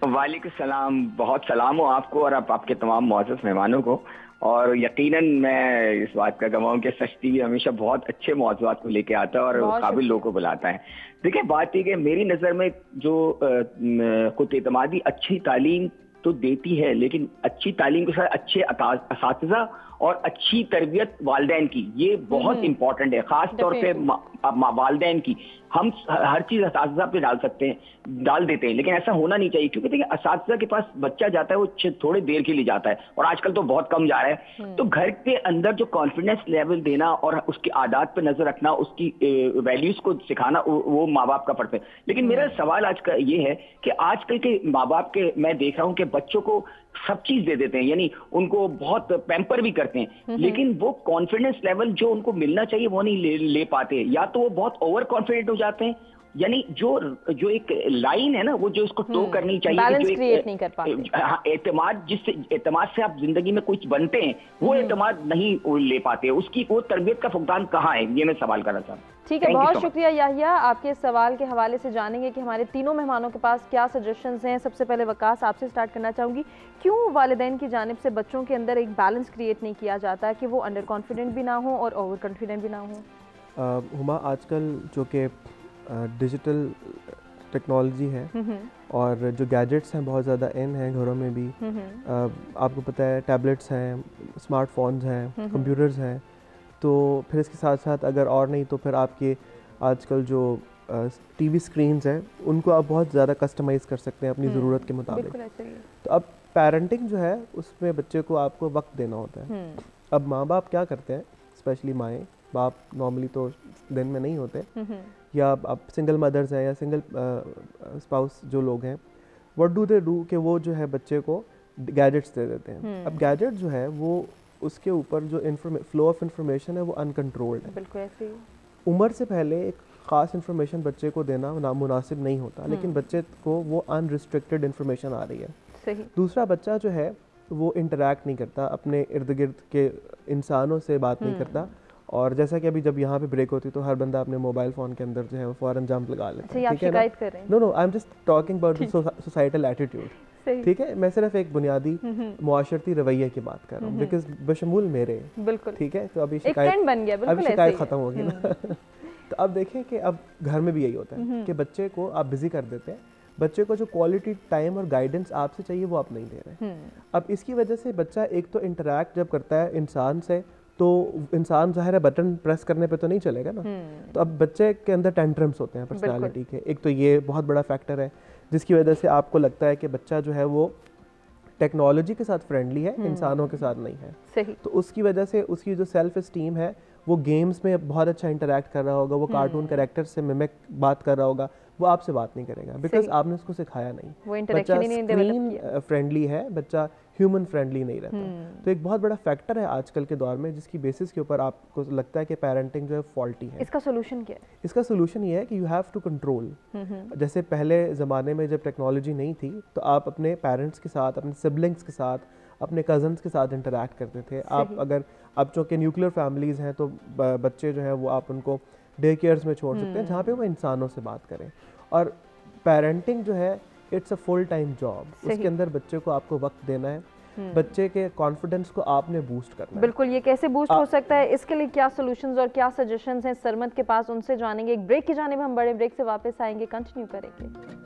वालेकुम सलाम, बहुत सलाम हो आपको और आपके तमाम मुअज़्ज़ज़ मेहमानों को। और यकीनन मैं इस बात का गवाह हूं कि सच टीवी हमेशा बहुत अच्छे मौज़ूआत को लेके आता है और काबिल लोगों को बुलाता है। देखिए बात ये कि मेरी नज़र में जो खुद एतमादी अच्छी तालीम तो देती है, लेकिन अच्छी तालीम के साथ अच्छे असातिज़ा और अच्छी तरबियत वालिदैन की, ये बहुत इंपॉर्टेंट है। खास तौर पे वालिदैन की हम हर चीज़ असातिज़ा पे डाल देते हैं, लेकिन ऐसा होना नहीं चाहिए, क्योंकि देखिए असातिज़ा के पास बच्चा जाता है वो थोड़ी देर के लिए जाता है, और आजकल तो बहुत कम जा रहा है। तो घर के अंदर जो कॉन्फिडेंस लेवल देना और उसकी आदत पे नजर रखना, उसकी वैल्यूज को सिखाना, वो माँ बाप का फर्ज है। लेकिन मेरा सवाल आज का ये है कि आजकल के माँ बाप के मैं देख रहा हूँ कि बच्चों को सब चीज दे देते हैं, यानी उनको बहुत पैम्पर भी करते हैं, लेकिन वो कॉन्फिडेंस लेवल जो उनको मिलना चाहिए वो नहीं ले पाते। या तो वो बहुत ओवर कॉन्फिडेंट हो जाते हैं, यानी जो एक लाइन है ना, वो जो इसको टो करनी चाहिए, बैलेंस क्रिएट नहीं कर पाते। हाँ, एतमाद से आप जिंदगी में कुछ बनते हैं, वो एतमाद नहीं ले पाते, उसकी वो तरबियत का फुकदान कहाँ है, ये मैं सवाल करना चाहता हूँ। ठीक है, बहुत शुक्रिया याहिया। आपके सवाल के हवाले से जानेंगे कि हमारे तीनों मेहमानों के पास क्या सजेशंस हैं। सबसे पहले वकास आपसे स्टार्ट करना चाहूँगी, क्यों वालिदैन की जानिब से बच्चों के अंदर एक बैलेंस क्रिएट नहीं किया जाता कि वो अंडर कॉन्फिडेंट भी ना हो और ओवर कॉन्फिडेंट भी ना हो? हुमा, आजकल जो कि डिजिटल टेक्नोलॉजी है और जो गैजेट्स हैं बहुत ज़्यादा इन हैं घरों में भी। आपको पता है टैबलेट्स हैं, स्मार्टफोन्स हैं, कंप्यूटर्स हैं, तो फिर इसके साथ साथ अगर और नहीं तो फिर आपके आजकल जो टीवी स्क्रीन्स हैं उनको आप बहुत ज़्यादा कस्टमाइज़ कर सकते हैं अपनी ज़रूरत के मुताबिक। तो अब पेरेंटिंग जो है उसमें बच्चे को आपको वक्त देना होता है। अब माँ बाप क्या करते हैं, स्पेशली माएँ बाप नॉर्मली तो दिन में नहीं होते, या आप सिंगल मदर्स हैं या सिंगल स्पाउस जो लोग हैं, व्हाट डू दे डू कि वो जो है बच्चे को गैजेट्स दे देते हैं। अब गैजेट जो है वो उसके ऊपर जो फ्लो ऑफ इंफॉर्मेशन है वो अनकंट्रोल्ड है। बिल्कुल ऐसे ही। उम्र से पहले एक ख़ास इन्फॉर्मेशन बच्चे को देना नामुनासिब नहीं होता, लेकिन बच्चे को वो अनरिस्ट्रिक्टेड इन्फॉर्मेशन आ रही है। सही। दूसरा, बच्चा जो है वो इंटरेक्ट नहीं करता, अपने इर्द गिर्द के इंसानों से बात नहीं करता, और जैसा कि अभी जब यहाँ पे ब्रेक होती है तो हर बंदा अपने मोबाइल फ़ोन के अंदर जो है वो फ़ौरन जंप लगा लेता है। ठीक है ना? No, I am just talking about the societal attitude. ठीक है, मैं सिर्फ एक बुनियादी मुआशरती रवैये की बात कर रहा हूँ, बिकॉज बशमूल मेरे। बिल्कुल ठीक है, तो अभी शिकायत ख़त्म होगी ना। तो अब देखें कि अब घर में भी यही होता है कि बच्चे को आप बिजी कर देते हैं, बच्चे को जो क्वालिटी टाइम और गाइडेंस आपसे चाहिए वो आप नहीं दे रहे। अब इसकी वजह से बच्चा एक तो इंटरैक्ट जब करता है इंसान से, तो इंसान ज़ाहिर है बटन प्रेस करने पे तो नहीं चलेगा ना। तो अब बच्चे के अंदर टेंट्रम्स होते हैं पर्सनालिटी के। एक तो ये बहुत बड़ा फैक्टर है जिसकी वजह से आपको लगता है कि बच्चा जो है वो टेक्नोलॉजी के साथ फ्रेंडली है, इंसानों के साथ नहीं है। सही। तो उसकी वजह से उसकी जो सेल्फ इस्टीम है, वो गेम्स में बहुत अच्छा इंटरैक्ट कर रहा होगा, वो कार्टून कैरेक्टर से मिमिक बात कर रहा होगा, वो आपसे बात नहीं करेगा बिकॉज आपने उसको सिखाया नहीं। बच्चा स्क्रीन फ्रेंडली है, बच्चा ह्यूमन फ्रेंडली नहीं रहता। तो एक बहुत बड़ा फैक्टर है आजकल के दौर में जिसकी बेसिस के ऊपर आपको लगता है कि पेरेंटिंग जो है फॉल्टी है। इसका सोल्यूशन क्या है? इसका सोल्यूशन ये है कि यू हैव टू कंट्रोल। जैसे पहले ज़माने में जब टेक्नोलॉजी नहीं थी तो आप अपने पेरेंट्स के साथ, अपने सिबलिंग्स के साथ, अपने कज़न्स के साथ इंटरैक्ट करते थे। आप अगर अब जो कि न्यूक्लियर फैमिलीज़ हैं तो बच्चे जो है वो आप उनको डे केयर्स में छोड़ सकते हैं जहाँ पे वो इंसानों से बात करें। और पेरेंटिंग जो है it's a full time job, उसके अंदर बच्चे को आपको वक्त देना है, बच्चे के कॉन्फिडेंस को आपने बूस्ट करना है। बिल्कुल, ये कैसे बूस्ट हो सकता है, इसके लिए क्या सॉल्यूशंस और क्या सजेशंस हैं सरमद के पास, उनसे जानेंगे। एक ब्रेक की जानिब हम बड़े ब्रेक से वापस आएंगे, कंटिन्यू करेंगे।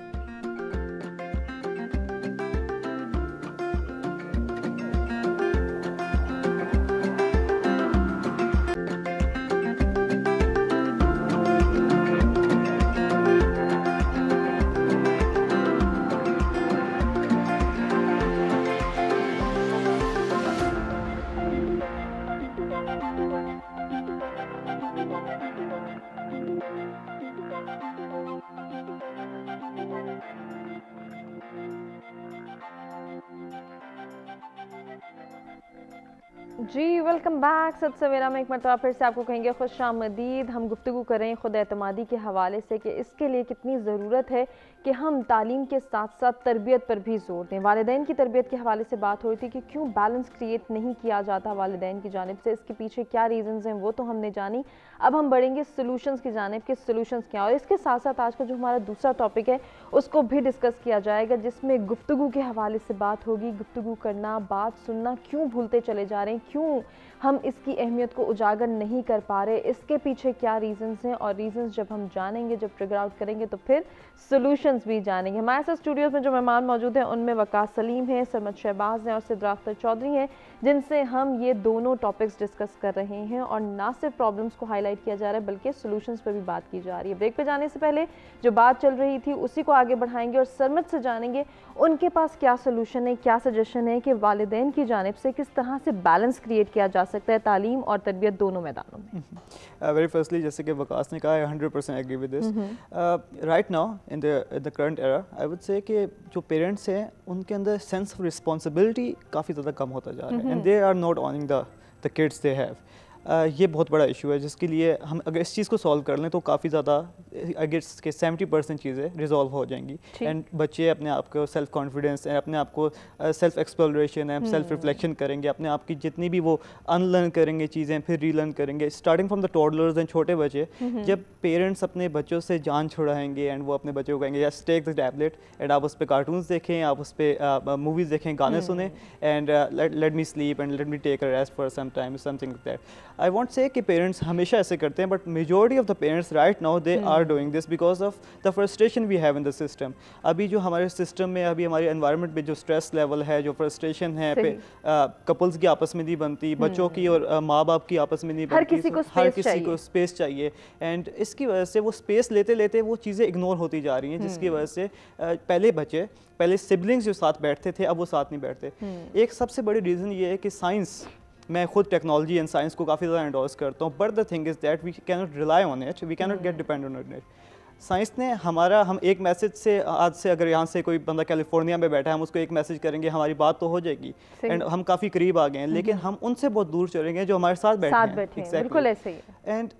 जी वेलकम बैक। सत सवेरा में एक मरतबा फिर से आपको कहेंगे खुशामदीद। हम गुफ्तगू करें खुद एतमादी के हवाले से कि इसके लिए कितनी ज़रूरत है कि हम तालीम के साथ साथ तरबियत पर भी जोर दें। वालिदैन की तरबियत के हवाले से बात हो रही थी कि क्यों बैलेंस क्रिएट नहीं किया जाता वालिदैन की जानिब से, इसके पीछे क्या रीज़न्स हैं वो तो हमने जानी। अब हम बढ़ेंगे सोल्यूशंस की जानिब कि सोल्यूशंस क्या, और इसके साथ साथ आज का जो हमारा दूसरा टॉपिक है उसको भी डिस्कस किया जाएगा, जिसमें गुफ्तगू के हवाले से बात होगी। गुफ्तगू करना, बात सुनना क्यों भूलते चले जा रहे हैं, क्यों हम इसकी अहमियत को उजागर नहीं कर पा रहे, इसके पीछे क्या रीजंस हैं, और रीजंस जब हम जानेंगे, जब फिगर आउट करेंगे तो फिर सॉल्यूशंस भी जानेंगे। हमारे साथ स्टूडियोज में जो मेहमान मौजूद हैं उनमें वकास सलीम हैं, सरमद शहबाज हैं और सिद्रा अख्तर चौधरी हैं, जिनसे हम ये दोनों टॉपिक्स डिस्कस कर रहे हैं। और ना सिर्फ प्रॉब्लम्स को हाईलाइट किया जा रहा है बल्कि सॉल्यूशंस पर भी बात की जा रही है। ब्रेक पे जाने से पहले जो बात चल रही थी उसी को आगे बढ़ाएंगे और सरमद से जानेंगे उनके पास क्या सोल्यूशन है, क्या सजेशन है कि वालिदैन की जानिब से किस तरह से बैलेंस क्रिएट किया जा सकता है तालीम और तरबियत दोनों मैदानों में। वेरी फर्स्टली, जैसे कि वकास ने कहा, 100% agree with this. Right now in the current era I would say कि जो पेरेंट्स हैं उनके अंदर सेंस ऑफ रिस्पॉन्सिबिलिटी काफ़ी ज़्यादा कम होता जा रहा है, and they are not owning the kids they have. ये बहुत बड़ा इशू है, जिसके लिए हम अगर इस चीज़ को सॉल्व कर लें तो काफ़ी ज़्यादा आई गेस के 70% चीज़ें रिजॉल्व हो जाएंगी, एंड बच्चे अपने आप को सेल्फ कॉन्फिडेंस है, अपने आप को सेल्फ एक्सप्लोरेशन है, सेल्फ रिफ्लेक्शन करेंगे, अपने आप की जितनी भी वो अनलर्न करेंगे चीज़ें फिर रीलर्न करेंगे, starting from the toddlers and छोटे बच्चे। जब पेरेंट्स अपने बच्चों से जान छुड़ाएंगे एंड वो अपने बच्चों को कहेंगे just take the tablet and आप उस पर कार्टून्स देखें, आप उस पर मूवीज़ देखें, गाने सुने, and let me sleep and let me take a rest for some time, something like that. I want say कि पेरेंट्स हमेशा ऐसे करते हैं, but majority of the parents right now they are doing this because of the frustration we have in the system. अभी जो हमारे system में, अभी हमारे एनवायरनमेंट में जो स्ट्रेस लेवल है, जो फ्रस्ट्रेशन है, कपल्स की आपस में नहीं बनती, बच्चों की और माँ बाप की आपस में नहीं बनती, हर किसी को स्पेस चाहिए, एंड इसकी वजह से वो स्पेस लेते लेते वो चीज़ें इग्नोर होती जा रही हैं, जिसकी वजह से पहले सिबलिंग्स जो साथ बैठते थे अब वो साथ नहीं बैठते। एक सबसे बड़ी रीज़न ये है कि साइंस, मैं खुद टेक्नोलॉजी एंड साइंस को काफ़ी ज़्यादा एंडोर्स करता हूँ, but the thing is that we can not rely on it, we can not get dependent on it. Science ने हम एक मैसेज से, आज से अगर यहाँ से कोई बंदा कैलिफोर्निया में बैठा है, हम उसको एक मैसेज करेंगे, हमारी बात तो हो जाएगी एंड हम काफ़ी करीब आ गए हैं, लेकिन हम उनसे बहुत दूर चलेंगे जो हमारे साथ बैठे हैं। Exactly. बिल्कुल ऐसे ही है। एंड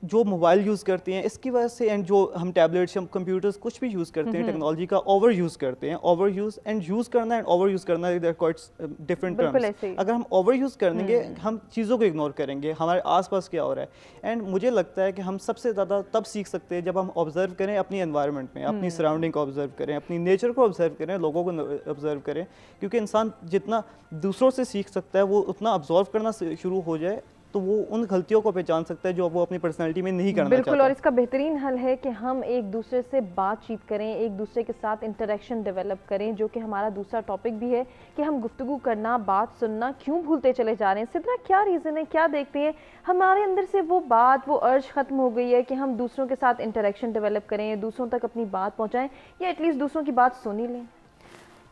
जो मोबाइल यूज़ करते हैं इसकी वजह से, एंड जो हम टैबलेट्स, हम कंप्यूटर्स कुछ भी यूज़ करते हैं, टेक्नोलॉजी का ओवर यूज़ करते हैं। ओवर यूज़ एंड यूज़ करना एंड ओवर यूज़ करना इज क्वाइट डिफरेंट टर्म्स। अगर हम ओवर यूज़ करेंगे, हम चीज़ों को इग्नोर करेंगे, हमारे आसपास क्या हो रहा है। एंड मुझे लगता है कि हम सबसे ज़्यादा तब सीख सकते हैं जब हम ऑब्जर्व करें अपनी एनवायरनमेंट में, अपनी सराउंडिंग को ऑब्जर्व करें, अपनी नेचर को ऑब्जर्व करें, लोगों को ऑब्जर्व करें, क्योंकि इंसान जितना दूसरों से सीख सकता है वो उतना ऑब्जर्व करना शुरू हो जाए तो वो उन गलतियों को पहचान सकता है जो वो अपनी पर्सनैलिटी में नहीं करना बिल्कुल चाहता। और इसका बेहतरीन हल है कि हम एक दूसरे से बातचीत करें, एक दूसरे के साथ इंटरेक्शन डेवलप करें, जो कि हमारा दूसरा टॉपिक भी है कि हम गुफ्तगू करना, बात सुनना क्यों भूलते चले जा रहे हैं। सिद्रा, क्या रीज़न है, क्या देखते हैं हमारे अंदर से वो बात, वो अर्ज ख़त्म हो गई है कि हम दूसरों के साथ इंटरेक्शन डेवलप करें, दूसरों तक अपनी बात पहुँचाएँ या एटलीस्ट दूसरों की बात सुन ही लें।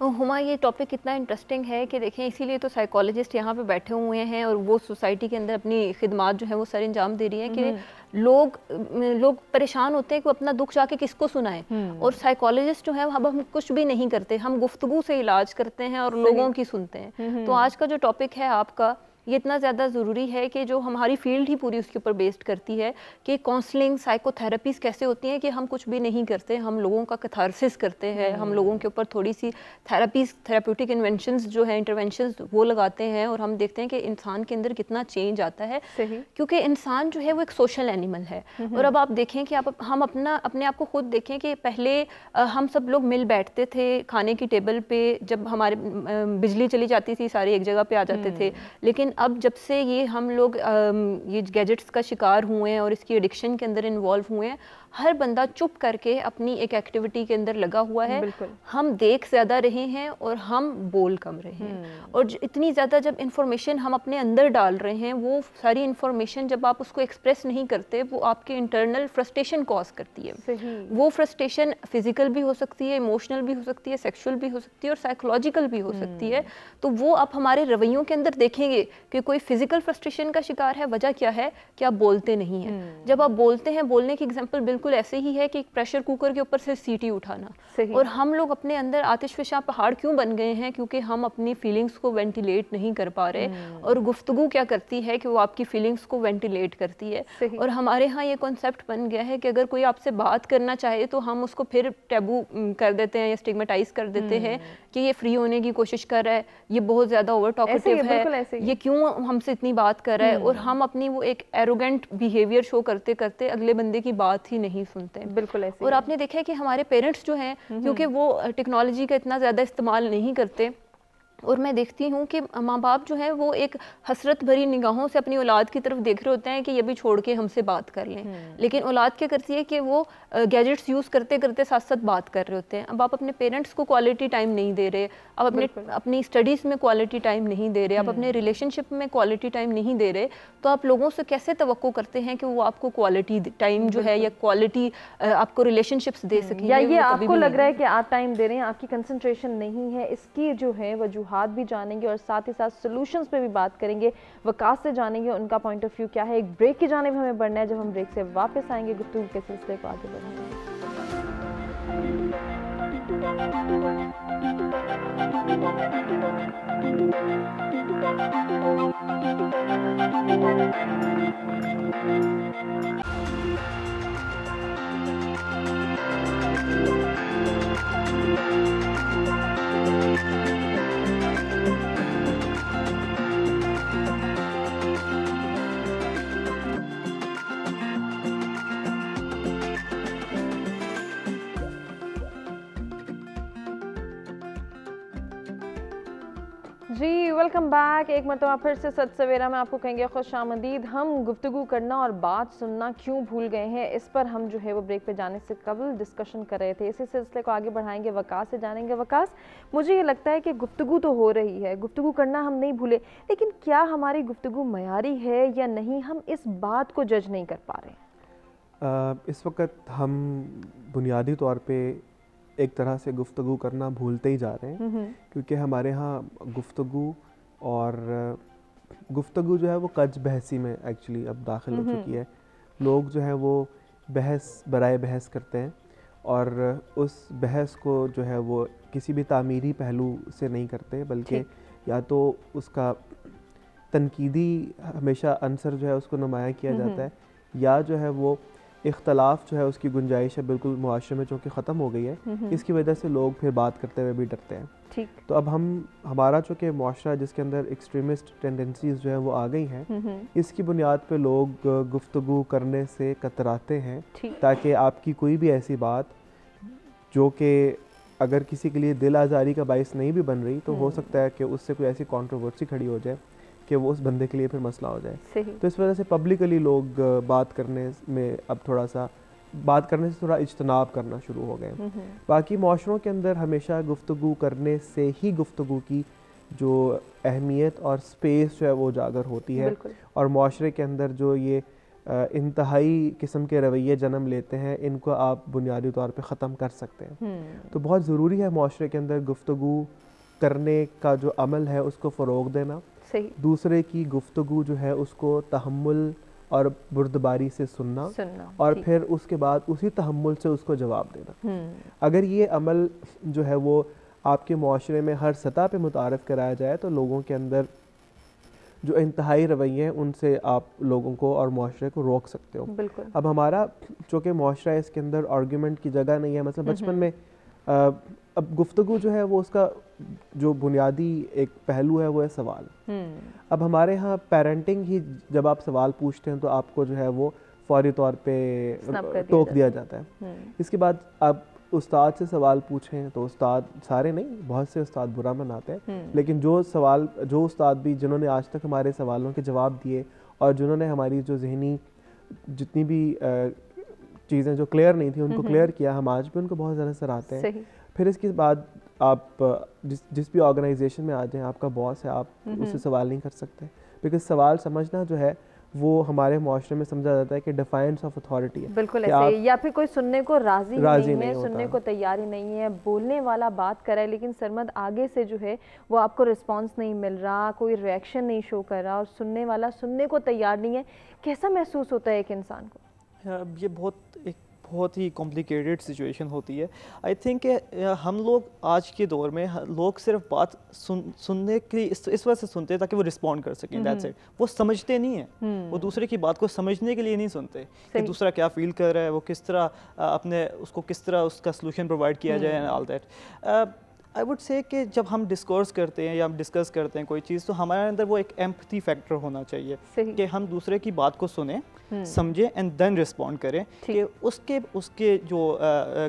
हुमा, ये टॉपिक कितना इंटरेस्टिंग है कि देखें, इसीलिए तो साइकोलॉजिस्ट यहाँ पे बैठे हुए हैं और वो सोसाइटी के अंदर अपनी खिदमात जो है वो सर अंजाम दे रही हैं कि लोग परेशान होते हैं कि अपना दुख जाके किसको सुनाएं, और साइकोलॉजिस्ट जो है अब हम कुछ भी नहीं करते, हम गुफ्तगू से इलाज करते हैं और लोगों की सुनते हैं। तो आज का जो टॉपिक है आपका, ये इतना ज़्यादा ज़रूरी है कि जो हमारी फील्ड ही पूरी उसके ऊपर बेस्ड करती है कि काउंसलिंग, साइकोथेरेपीज़ कैसे होती हैं कि हम कुछ भी नहीं करते, हम लोगों का कैथारसिस करते हैं, हम लोगों के ऊपर थोड़ी सी थेरेप्यूटिक इन्वेंशंस जो है, इंटरवेंशंस वो लगाते हैं और हम देखते हैं कि इंसान के अंदर कितना चेंज आता है, क्योंकि इंसान जो है वो एक सोशल एनिमल है। और अब आप देखें कि हम अपने आप को खुद देखें कि पहले हम सब लोग मिल बैठते थे खाने की टेबल पे, जब हमारे बिजली चली जाती थी सारे एक जगह पे आ जाते थे, लेकिन अब जब से ये हम लोग ये गैजेट्स का शिकार हुए हैं और इसकी एडिक्शन के अंदर इन्वॉल्व हुए हैं, हर बंदा चुप करके अपनी एक एक्टिविटी के अंदर लगा हुआ है। हम देख ज़्यादा रहे हैं और हम बोल कम रहे हैं, और इतनी ज़्यादा जब इंफॉर्मेशन हम अपने अंदर डाल रहे हैं, वो सारी इंफॉर्मेशन जब आप उसको एक्सप्रेस नहीं करते, वो आपके इंटरनल फ्रस्ट्रेशन कॉज करती है। वो फ्रस्ट्रेशन फिजिकल भी हो सकती है, इमोशनल भी हो सकती है, सेक्सुअल भी हो सकती है और साइकोलॉजिकल भी हो सकती है। तो वो आप हमारे रवैयों के अंदर देखेंगे कि कोई फिजिकल फ्रस्ट्रेशन का शिकार है, वजह क्या है कि आप बोलते नहीं हैं। जब आप बोलते हैं, बोलने की एग्जांपल बिल्कुल ऐसे ही है कि एक प्रेशर कुकर के ऊपर से सीटी उठाना। और हम लोग अपने अंदर आतिशफशा पहाड़ क्यों बन गए हैं, क्योंकि हम अपनी फीलिंग्स को वेंटिलेट नहीं कर पा रहे, और गुफ्तगू क्या करती है कि वो आपकी फीलिंग्स को वेंटिलेट करती है। और हमारे यहाँ ये कॉन्सेप्ट बन गया है कि अगर कोई आपसे बात करना चाहे तो हम उसको फिर टैबू कर देते हैं या स्टिग्मेटाइज कर देते हैं कि ये फ्री होने की कोशिश कर रहा है, ये बहुत ज़्यादा ओवर टॉकेटिव है, ये क्यों क्यों हमसे इतनी बात कर रहा है, और हम अपनी वो एक एरोगेंट बिहेवियर शो करते करते अगले बंदे की बात ही नहीं सुनते। बिल्कुल ऐसे। और आपने देखा है कि हमारे पेरेंट्स जो हैं, क्योंकि वो टेक्नोलॉजी का इतना ज़्यादा इस्तेमाल नहीं करते, और मैं देखती हूँ कि माँ बाप जो हैं वो एक हसरत भरी निगाहों से अपनी औलाद की तरफ देख रहे होते हैं कि ये भी छोड़ के हमसे बात कर लें, लेकिन औलाद क्या करती है कि वो गैजेट्स यूज़ करते करते साथ साथ बात कर रहे होते हैं। अब आप अपने पेरेंट्स को क्वालिटी टाइम नहीं दे रहे, आप अपनी स्टडीज़ में क्वालिटी टाइम नहीं दे रहे, आप अपने रिलेशनशिप में क्वालिटी टाइम नहीं दे रहे, तो आप लोगों से कैसे तवक्को करते हैं कि वो आपको क्वालिटी टाइम जो है या क्वालिटी आपको रिलेशनशिप्स दे सकें? या ये आपको लग रहा है कि आप टाइम दे रहे हैं, आपकी कंसंट्रेशन नहीं है, इसकी जो है वजूहात भी जानेंगे और साथ ही साथ सॉल्यूशंस पे भी बात करेंगे। वकास से जानेंगे उनका पॉइंट ऑफ व्यू क्या है। एक ब्रेक की जानिब हमें बढ़ना है, जब हम ब्रेक से वापस आएंगे गुफ्तगू के सिलसिले को आगे बढ़ाएंगे। जी वेलकम बैक। एक मरतबा फिर से सच सवेरा में आपको कहेंगे खुशामदीद। हम गुफ्तगू करना और बात सुनना क्यों भूल गए हैं, इस पर हम जो है वो ब्रेक पे जाने से कबल डिस्कशन कर रहे थे। इसी सिलसिले को आगे बढ़ाएंगे, वकास से जानेंगे। वकास, मुझे ये लगता है कि गुफ्तगू तो हो रही है, गुफ्तगू करना हम नहीं भूले, लेकिन क्या हमारी गुफ्तगू मयारी है या नहीं, हम इस बात को जज नहीं कर पा रहे हैं। इस वक्त हम बुनियादी तौर पे एक तरह से गुफ्तगू करना भूलते ही जा रहे हैं, क्योंकि हमारे यहाँ गुफ्तगू और गुफ्तगू जो है वो कज बहसी में एक्चुअली अब दाखिल हो चुकी है। लोग जो है वो बहस बराए बहस करते हैं और उस बहस को जो है वो किसी भी तामीरी पहलू से नहीं करते, बल्कि या तो उसका तनकीदी हमेशा अंसर जो है उसको नुमाया किया जाता है, या जो है वो इख्तलाफ जो है उसकी गुंजाइश है बिल्कुल मुआशरे में चूँकि ख़त्म हो गई है, इसकी वजह से लोग फिर बात करते हुए भी डरते हैं। ठीक। तो अब हमारा चूँकि मुआशरा जिसके अंदर एक्सट्रीमिस्ट टेंडेंसीज जो है वो आ गई हैं, इसकी बुनियाद पे लोग गुफ्तगू करने से कतराते हैं, ताकि आपकी कोई भी ऐसी बात जो कि अगर किसी के लिए दिल आज़ारी का बाइस नहीं भी बन रही, तो हो सकता है कि उससे कोई ऐसी कंट्रोवर्सी खड़ी हो जाए कि वो उस बंदे के लिए फिर मसला हो जाए। तो इस वजह से पब्लिकली लोग बात करने में अब बात करने से थोड़ा इज्तनाब करना शुरू हो गए। बाकी माशरों के अंदर हमेशा गुफ्तगू करने से ही गुफ्तगू की जो अहमियत और स्पेस जो है वो उजागर होती है, और माशरे के अंदर जो ये इंतहाई किस्म के रवैये जन्म लेते हैं, इनको आप बुनियादी तौर पे ख़त्म कर सकते हैं। तो बहुत ज़रूरी है माशरे के अंदर गुफ्तगू करने का जो अमल है उसको फ़रोग़ देना, दूसरे की गुफ्तगू जो है उसको तहम्मुल और बुर्दबारी से सुनना और फिर उसके बाद उसी तहम्मुल से उसको जवाब देना। अगर ये अमल जो है वो आपके मुआशरे में हर सतह पे मुतारफ़ कराया जाए, तो लोगों के अंदर जो इंतहाई रवैये हैं उनसे आप लोगों को और मुआशरे को रोक सकते हो। अब हमारा चूँकि मुआशरा है, इसके अंदर आर्ग्यूमेंट की जगह नहीं है। मतलब बचपन में अब गुफ्तगू जो है वो उसका जो बुनियादी एक पहलू है वो है सवाल। अब हमारे यहाँ पेरेंटिंग ही जब आप सवाल पूछते हैं तो आपको जो है वो फौरी तौर पे टोक दिया जाता है। इसके बाद आप उस्ताद से सवाल पूछें तो उस्ताद, सारे नहीं, बहुत से उस्ताद बुरा मनाते हैं, लेकिन जो उस्ताद भी जिन्होंने आज तक हमारे सवालों के जवाब दिए और जिन्होंने हमारी जो जहनी जितनी भी चीज़ें जो क्लियर नहीं थी उनको क्लियर किया, हम आज भी उनको बहुत ज़्यादा सराहते हैं। फिर इसके बाद आप जिस भी ऑर्गेनाइजेशन में आ जाएं, आपका बॉस है, आप उससे सवाल नहीं कर सकते, बिकॉज सवाल समझना जो है वो हमारे मुआशरे में समझा जाता है कि डिफाइंस ऑफ अथॉरिटी है। बिल्कुल ऐसे, या फिर कोई सुनने को राजी नहीं है, सुनने को तैयारी नहीं है, बोलने वाला बात कर रहा है लेकिन सरमद आगे से जो है वो आपको रिस्पांस नहीं मिल रहा, कोई रिएक्शन नहीं शो कर रहा और सुनने वाला सुनने को तैयार नहीं है। कैसा महसूस होता है एक इंसान को? ये बहुत ही कॉम्प्लिकेटेड सिचुएशन होती है। आई थिंक हम लोग आज के दौर में लोग सिर्फ बात सुनने के लिए इस वजह से सुनते हैं ताकि वो रिस्पॉन्ड कर सकें, दैट्स इट। वो समझते नहीं हैं, वो दूसरे की बात को समझने के लिए नहीं सुनते कि दूसरा क्या फील कर रहा है, वो किस तरह उसको किस तरह उसका सलूशन प्रोवाइड किया जाए and all that. I would say कि जब हम डिस्कोर्स करते हैं या हम डिस्कस करते हैं कोई चीज़, तो हमारे अंदर वो एक एम्पैथी फैक्टर होना चाहिए कि हम दूसरे की बात को सुने, समझें एंड देन रिस्पॉन्ड करें कि उसके जो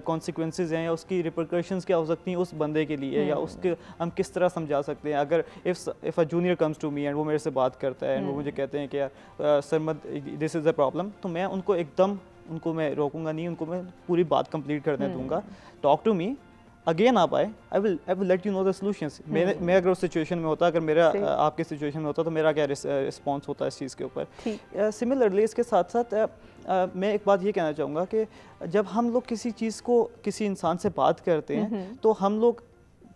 कॉन्सिक्वेंसेस हैं या उसकी रिपरकशंस क्या हो सकती हैं उस बंदे के लिए, या उसके हम किस तरह समझा सकते हैं। अगर if a junior comes to me and वो मेरे से बात करता है एंड वो मुझे कहते हैं कि Sarmad this is a problem, तो मैं उनको एकदम मैं रोकूंगा नहीं, उनको मैं पूरी बात कंप्लीट करने दूंगा। टॉक टू मी अगेन आप आए, I will let you know the solutions. मैं अगर उस सिचुएशन में होता, अगर मेरा आपके सिचुएशन में होता, तो मेरा क्या रिस्पॉन्स होता है इस चीज़ के ऊपर। सिमिलरली इसके साथ साथ मैं एक बात ये कहना चाहूँगा कि जब हम लोग किसी चीज़ को किसी इंसान से बात करते हैं तो हम लोग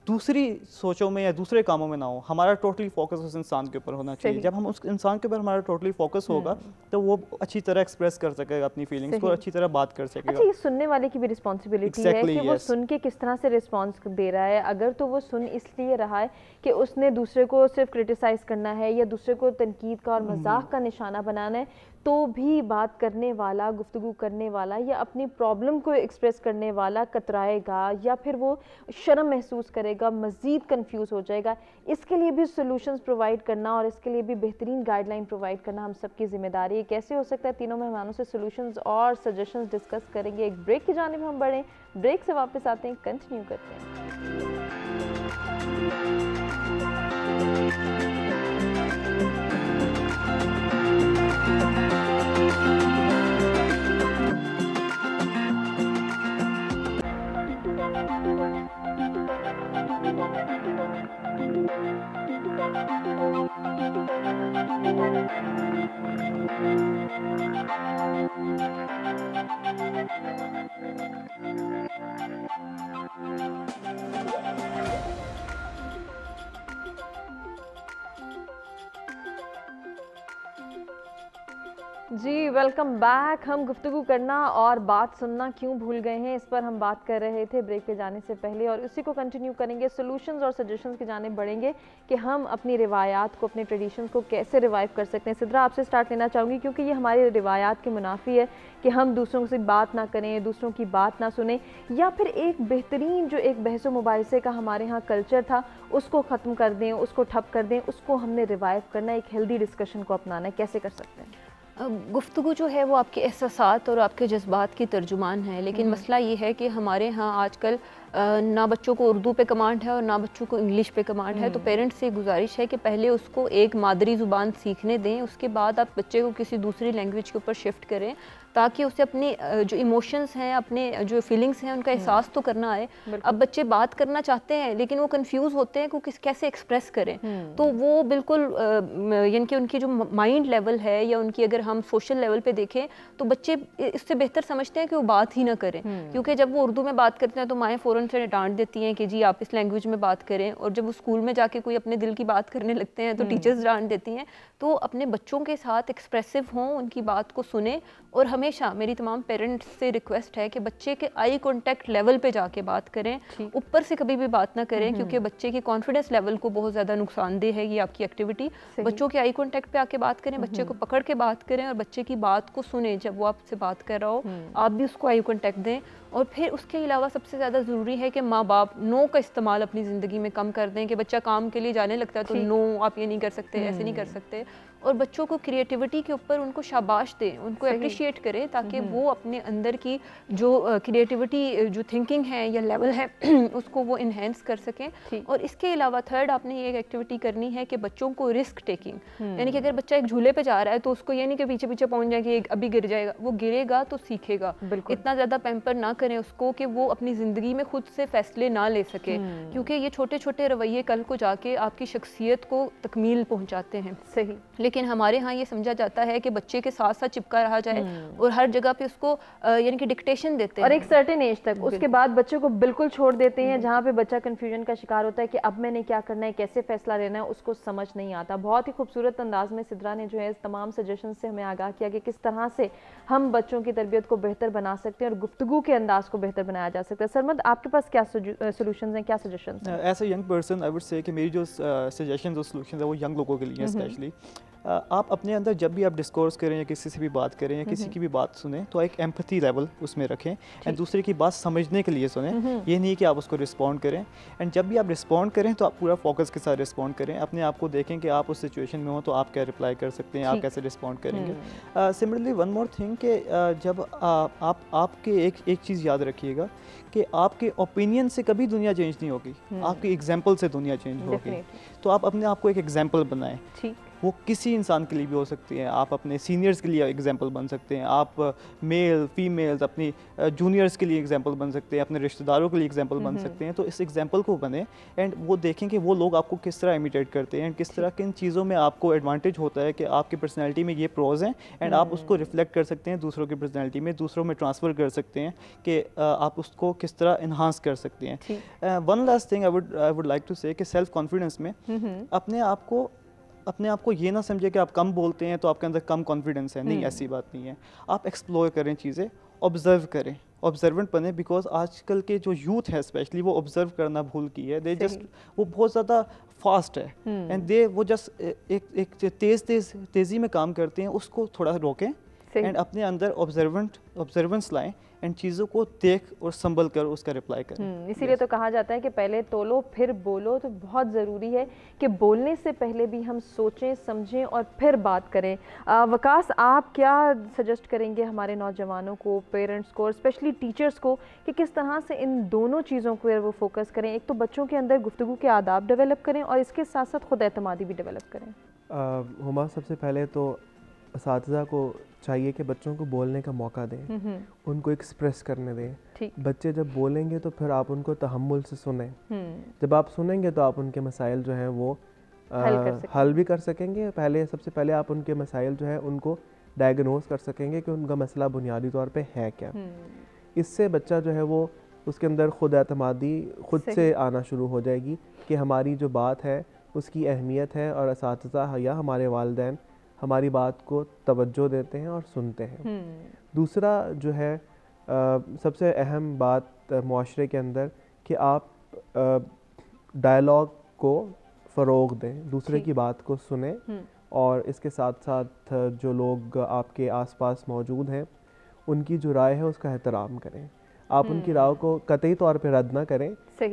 दूसरी सोचों में या दूसरे कामों में ना हो, हमारा टोटली फोकस उस इंसान के ऊपर होना चाहिए। जब हम उस इंसान के ऊपर हमारा टोटली फोकस होगा तो वो अच्छी तरह एक्सप्रेस कर सकेगा अपनी फीलिंग्स को, अच्छी तरह बात कर सकेगा। अच्छा, ये सुनने वाले की भी रिस्पॉन्सिबिलिटी है कि वो सुन के किस तरह से रिस्पॉन्स दे रहा है। अगर तो वो सुन इसलिए रहा है कि उसने दूसरे को सिर्फ क्रिटिसाइज करना है या दूसरे को तनकीद का और मजाक का निशाना बनाना है, तो भी बात करने वाला, गुफ्तगू करने वाला या अपनी प्रॉब्लम को एक्सप्रेस करने वाला कतराएगा या फिर वो शर्म महसूस करेगा, मज़ीद कंफ्यूज हो जाएगा। इसके लिए भी सॉल्यूशंस प्रोवाइड करना और इसके लिए भी बेहतरीन गाइडलाइन प्रोवाइड करना हम सबकी जिम्मेदारी है। कैसे हो सकता है, तीनों मेहमानों से सॉल्यूशंस और सजेशंस डिस्कस करेंगे। एक ब्रेक की जानिब हम बढ़ें, ब्रेक से वापस आते हैं, कंटिन्यू करते हैं। जी वेलकम बैक। हम गुफ्तगू करना और बात सुनना क्यों भूल गए हैं, इस पर हम बात कर रहे थे ब्रेक पे जाने से पहले, और इसी को कंटिन्यू करेंगे। सॉल्यूशंस और सजेशंस की जाने बढ़ेंगे कि हम अपनी रिवायात को, अपने ट्रेडिशंस को कैसे रिवाइव कर सकते हैं। सिद्रा, आपसे स्टार्ट लेना चाहूँगी क्योंकि ये हमारी रिवायात के मुनाफी है कि हम दूसरों से बात ना करें, दूसरों की बात ना सुने, या फिर एक बेहतरीन जो एक बहस मुबाहिसे का हमारे यहाँ कल्चर था उसको ख़त्म कर दें, उसको ठप कर दें, उसको हमने रिवाइव करना, एक हेल्दी डिस्कशन को अपनाना है। कैसे कर सकते हैं? गुफ्तगू जो है वो आपके एहसासात और आपके जज्बात की तर्जुमान है, लेकिन मसला ये है कि हमारे यहाँ आजकल ना बच्चों को उर्दू पे कमांड है और ना बच्चों को इंग्लिश पे कमांड है। तो पेरेंट्स से गुजारिश है कि पहले उसको एक मादरी ज़ुबान सीखने दें, उसके बाद आप बच्चे को किसी दूसरी लैंग्वेज के ऊपर शिफ्ट करें ताकि उसे अपने जो इमोशंस हैं, अपने जो फीलिंग्स हैं, उनका एहसास तो करना आए। अब बच्चे बात करना चाहते हैं लेकिन वो कंफ्यूज होते हैं कि कैसे एक्सप्रेस करें, तो वो बिल्कुल यानी कि उनकी जो माइंड लेवल है या उनकी अगर हम सोशल लेवल पे देखें तो बच्चे इससे बेहतर समझते हैं कि वो बात ही ना करें, क्योंकि जब वो उर्दू में बात करते हैं तो माएँ फ़ौरन से डांट देती हैं कि जी आप इस लैंग्वेज में बात करें, और जब वो स्कूल में जाके कोई अपने दिल की बात करने लगते हैं तो टीचर्स डांट देती हैं। तो अपने बच्चों के साथ एक्सप्रेसिव हों, उनकी बात को सुने, और हमेशा मेरी तमाम पेरेंट्स से रिक्वेस्ट है कि बच्चे के आई कांटेक्ट लेवल पे जाके बात करें, ऊपर से कभी भी बात ना करें, क्योंकि बच्चे की कॉन्फिडेंस लेवल को बहुत ज़्यादा नुकसानदेह है ये आपकी एक्टिविटी। बच्चों के आई कांटेक्ट पे आके बात करें, बच्चे को पकड़ के बात करें और बच्चे की बात को सुने। जब वो आपसे बात कर रहा हो आप भी उसको आई कांटेक्ट दें। और फिर उसके अलावा सबसे ज़्यादा ज़रूरी है कि माँ बाप नो का इस्तेमाल अपनी ज़िंदगी में कम कर दें, कि बच्चा काम के लिए जाने लगता है तो नो आप ये नहीं कर सकते, ऐसे नहीं कर सकते, और बच्चों को क्रिएटिविटी के ऊपर उनको शाबाश दें, उनको अप्रिशिएट करें ताकि वो अपने अंदर की जो क्रिएटिविटी जो थिंकिंग है या लेवल है उसको वो इन्हेंस कर सकें। और इसके अलावा थर्ड आपने ये एक एक्टिविटी करनी है कि बच्चों को रिस्क टेकिंग, यानी कि अगर बच्चा एक झूले पे जा रहा है तो उसको ये नहीं कि पीछे पीछे पहुंच जाए कि अभी गिर जाएगा, वो गिरेगा तो सीखेगा। इतना ज़्यादा पैम्पर ना करें उसको कि वो अपनी ज़िंदगी में खुद से फैसले ना ले सके, क्योंकि ये छोटे छोटे रवैये कल को जाके आपकी शख्सियत को तकमील पहुँचाते हैं। सही। लेकिन हमारे यहाँ ये समझा जाता है कि बच्चे के साथ साथ चिपका रहा जाए और हर जगह पे उसको यानी कि डिक्टेशन देते हैं, और एक सर्टेन एज तक, उसके बाद बच्चे को बिल्कुल छोड़ देते हैं, जहाँ पे बच्चा कंफ्यूजन का शिकार होता है कि अब मैंने क्या करना है, कैसे फैसला लेना है, उसको समझ नहीं आता। बहुत ही खूबसूरत अंदाज में सिद्रा ने जो है इस तमाम सजेशन से हमें आगाह किया कि किस तरह से हम बच्चों की तरबियत को बेहतर बना सकते हैं और गुफ्तगू के अंदाज को बेहतर बनाया जा सकता है। सरमद, आपके पास क्या सोल्यूशन हैं, क्या suggestion? As a young person I would say कि मेरी जो सजेशन और सोल्यूशन है वो यंग लोगों के लिए स्पेशली आप अपने अंदर जब भी आप डिस्कोर्स करें या किसी से भी बात करें या किसी की भी बात सुने तो एक एम्पैथी लेवल उसमें रखें एंड दूसरे की बात समझने के लिए सुने। ये नहीं कि आप उसको रिस्पॉन्ड करें, एंड जब भी आप रिस्पॉन्ड करें तो आप पूरा फोकस के साथ रिस्पॉन्ड करें। अपने आप को देखें कि आप उस सिचुएशन में हो तो आप क्या रिप्लाई कर सकते हैं, आप कैसे रिस्पॉन्ड करेंगे। सिमिलरली वन मोर थिंग कि जब आप आपके एक चीज़ याद रखिएगा कि आपके ओपिनियन से कभी दुनिया चेंज नहीं होगी, आपकी एग्जाम्पल से दुनिया चेंज होगी। तो आप अपने आप को एक एग्जाम्पल बनाएं, वो किसी इंसान के लिए भी हो सकती है। आप अपने सीनियर्स के लिए एग्जांपल बन सकते हैं, आप मेल फीमेल्स अपनी जूनियर्स के लिए एग्जांपल बन सकते हैं, अपने रिश्तेदारों के लिए एग्जांपल बन सकते हैं। तो इस एग्जांपल को बने एंड वो देखें कि वो लोग आपको किस तरह इमिटेट करते हैं, किस तरह किन चीज़ों में आपको एडवांटेज होता है कि आपकी पर्सनैलिटी में ये प्रोज हैं एंड आप उसको रिफ्लेक्ट कर सकते हैं दूसरों की पर्सनैलिटी में, दूसरों में ट्रांसफ़र कर सकते हैं कि आप उसको किस तरह इन्हांस कर सकते हैं। One last thing I would like to say कि सेल्फ कॉन्फिडेंस में अपने आप को ये ना समझे कि आप कम बोलते हैं तो आपके अंदर कम कॉन्फिडेंस है। नहीं, ऐसी बात नहीं है। आप एक्सप्लोर करें चीज़ें, ऑब्जर्व करें, ऑब्जर्वेंट बने, बिकॉज आजकल के जो यूथ है स्पेशली वो ऑब्जर्व करना भूल की है। दे जस्ट वो बहुत ज़्यादा फास्ट है एंड दे वो जस्ट एक तेज़ी में काम करते हैं। उसको थोड़ा रोकें एंड अपने अंदर ऑब्जर्वेंस लाएं एंड चीज़ों को देख और संभल कर उसका रिप्लाई करें। इसीलिए तो कहा जाता है कि पहले तोलो फिर बोलो। तो बहुत ज़रूरी है कि बोलने से पहले भी हम सोचें समझें और फिर बात करें। वकास, आप क्या सजेस्ट करेंगे हमारे नौजवानों को, पेरेंट्स को और स्पेशली टीचर्स को कि किस तरह से इन दोनों चीज़ों को वो फोकस करें? एक तो बच्चों के अंदर गुफ्तगू के आदाब डेवलप करें और इसके साथ साथ खुद एतमादी भी डेवलप करें। हुमा, सबसे पहले तो असातिज़ा को चाहिए कि बच्चों को बोलने का मौका दें, उनको एक्सप्रेस करने दें। बच्चे जब बोलेंगे तो फिर आप उनको तहम्मुल से सुनें। जब आप सुनेंगे तो आप उनके मसाइल जो हैं वो हल भी कर सकेंगे। सबसे पहले आप उनके मसाइल जो है उनको डायग्नोज कर सकेंगे कि उनका मसला बुनियादी तौर पे है क्या। इससे बच्चा जो है वो उसके अंदर खुद एतमादी खुद से आना शुरू हो जाएगी कि हमारी जो बात है उसकी अहमियत है और असातिज़ा या हमारे वालिदैन हमारी बात को तवज्जो देते हैं और सुनते हैं। दूसरा जो है सबसे अहम बात मुआशरे के अंदर कि आप डायलॉग को फ़रोग दें, दूसरे की बात को सुने और इसके साथ साथ जो लोग आपके आसपास मौजूद हैं उनकी जो राय है उसका एहतराम करें। आप उनकी राय को कतई तौर पे रद्द ना करें,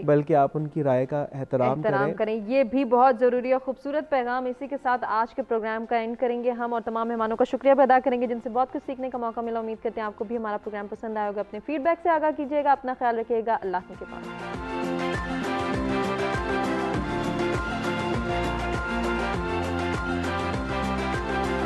बल्कि आप उनकी राय का एहतराम करें। ये भी बहुत ज़रूरी है। खूबसूरत पैगाम। इसी के साथ आज के प्रोग्राम का एंड करेंगे हम और तमाम मेहमानों का शुक्रिया भी अदा करेंगे जिनसे बहुत कुछ सीखने का मौका मिला। उम्मीद करते हैं आपको भी हमारा प्रोग्राम पसंद आएगा। अपने फीडबैक से आगाह कीजिएगा, अपना ख्याल रखिएगा। अल्लाह के पास।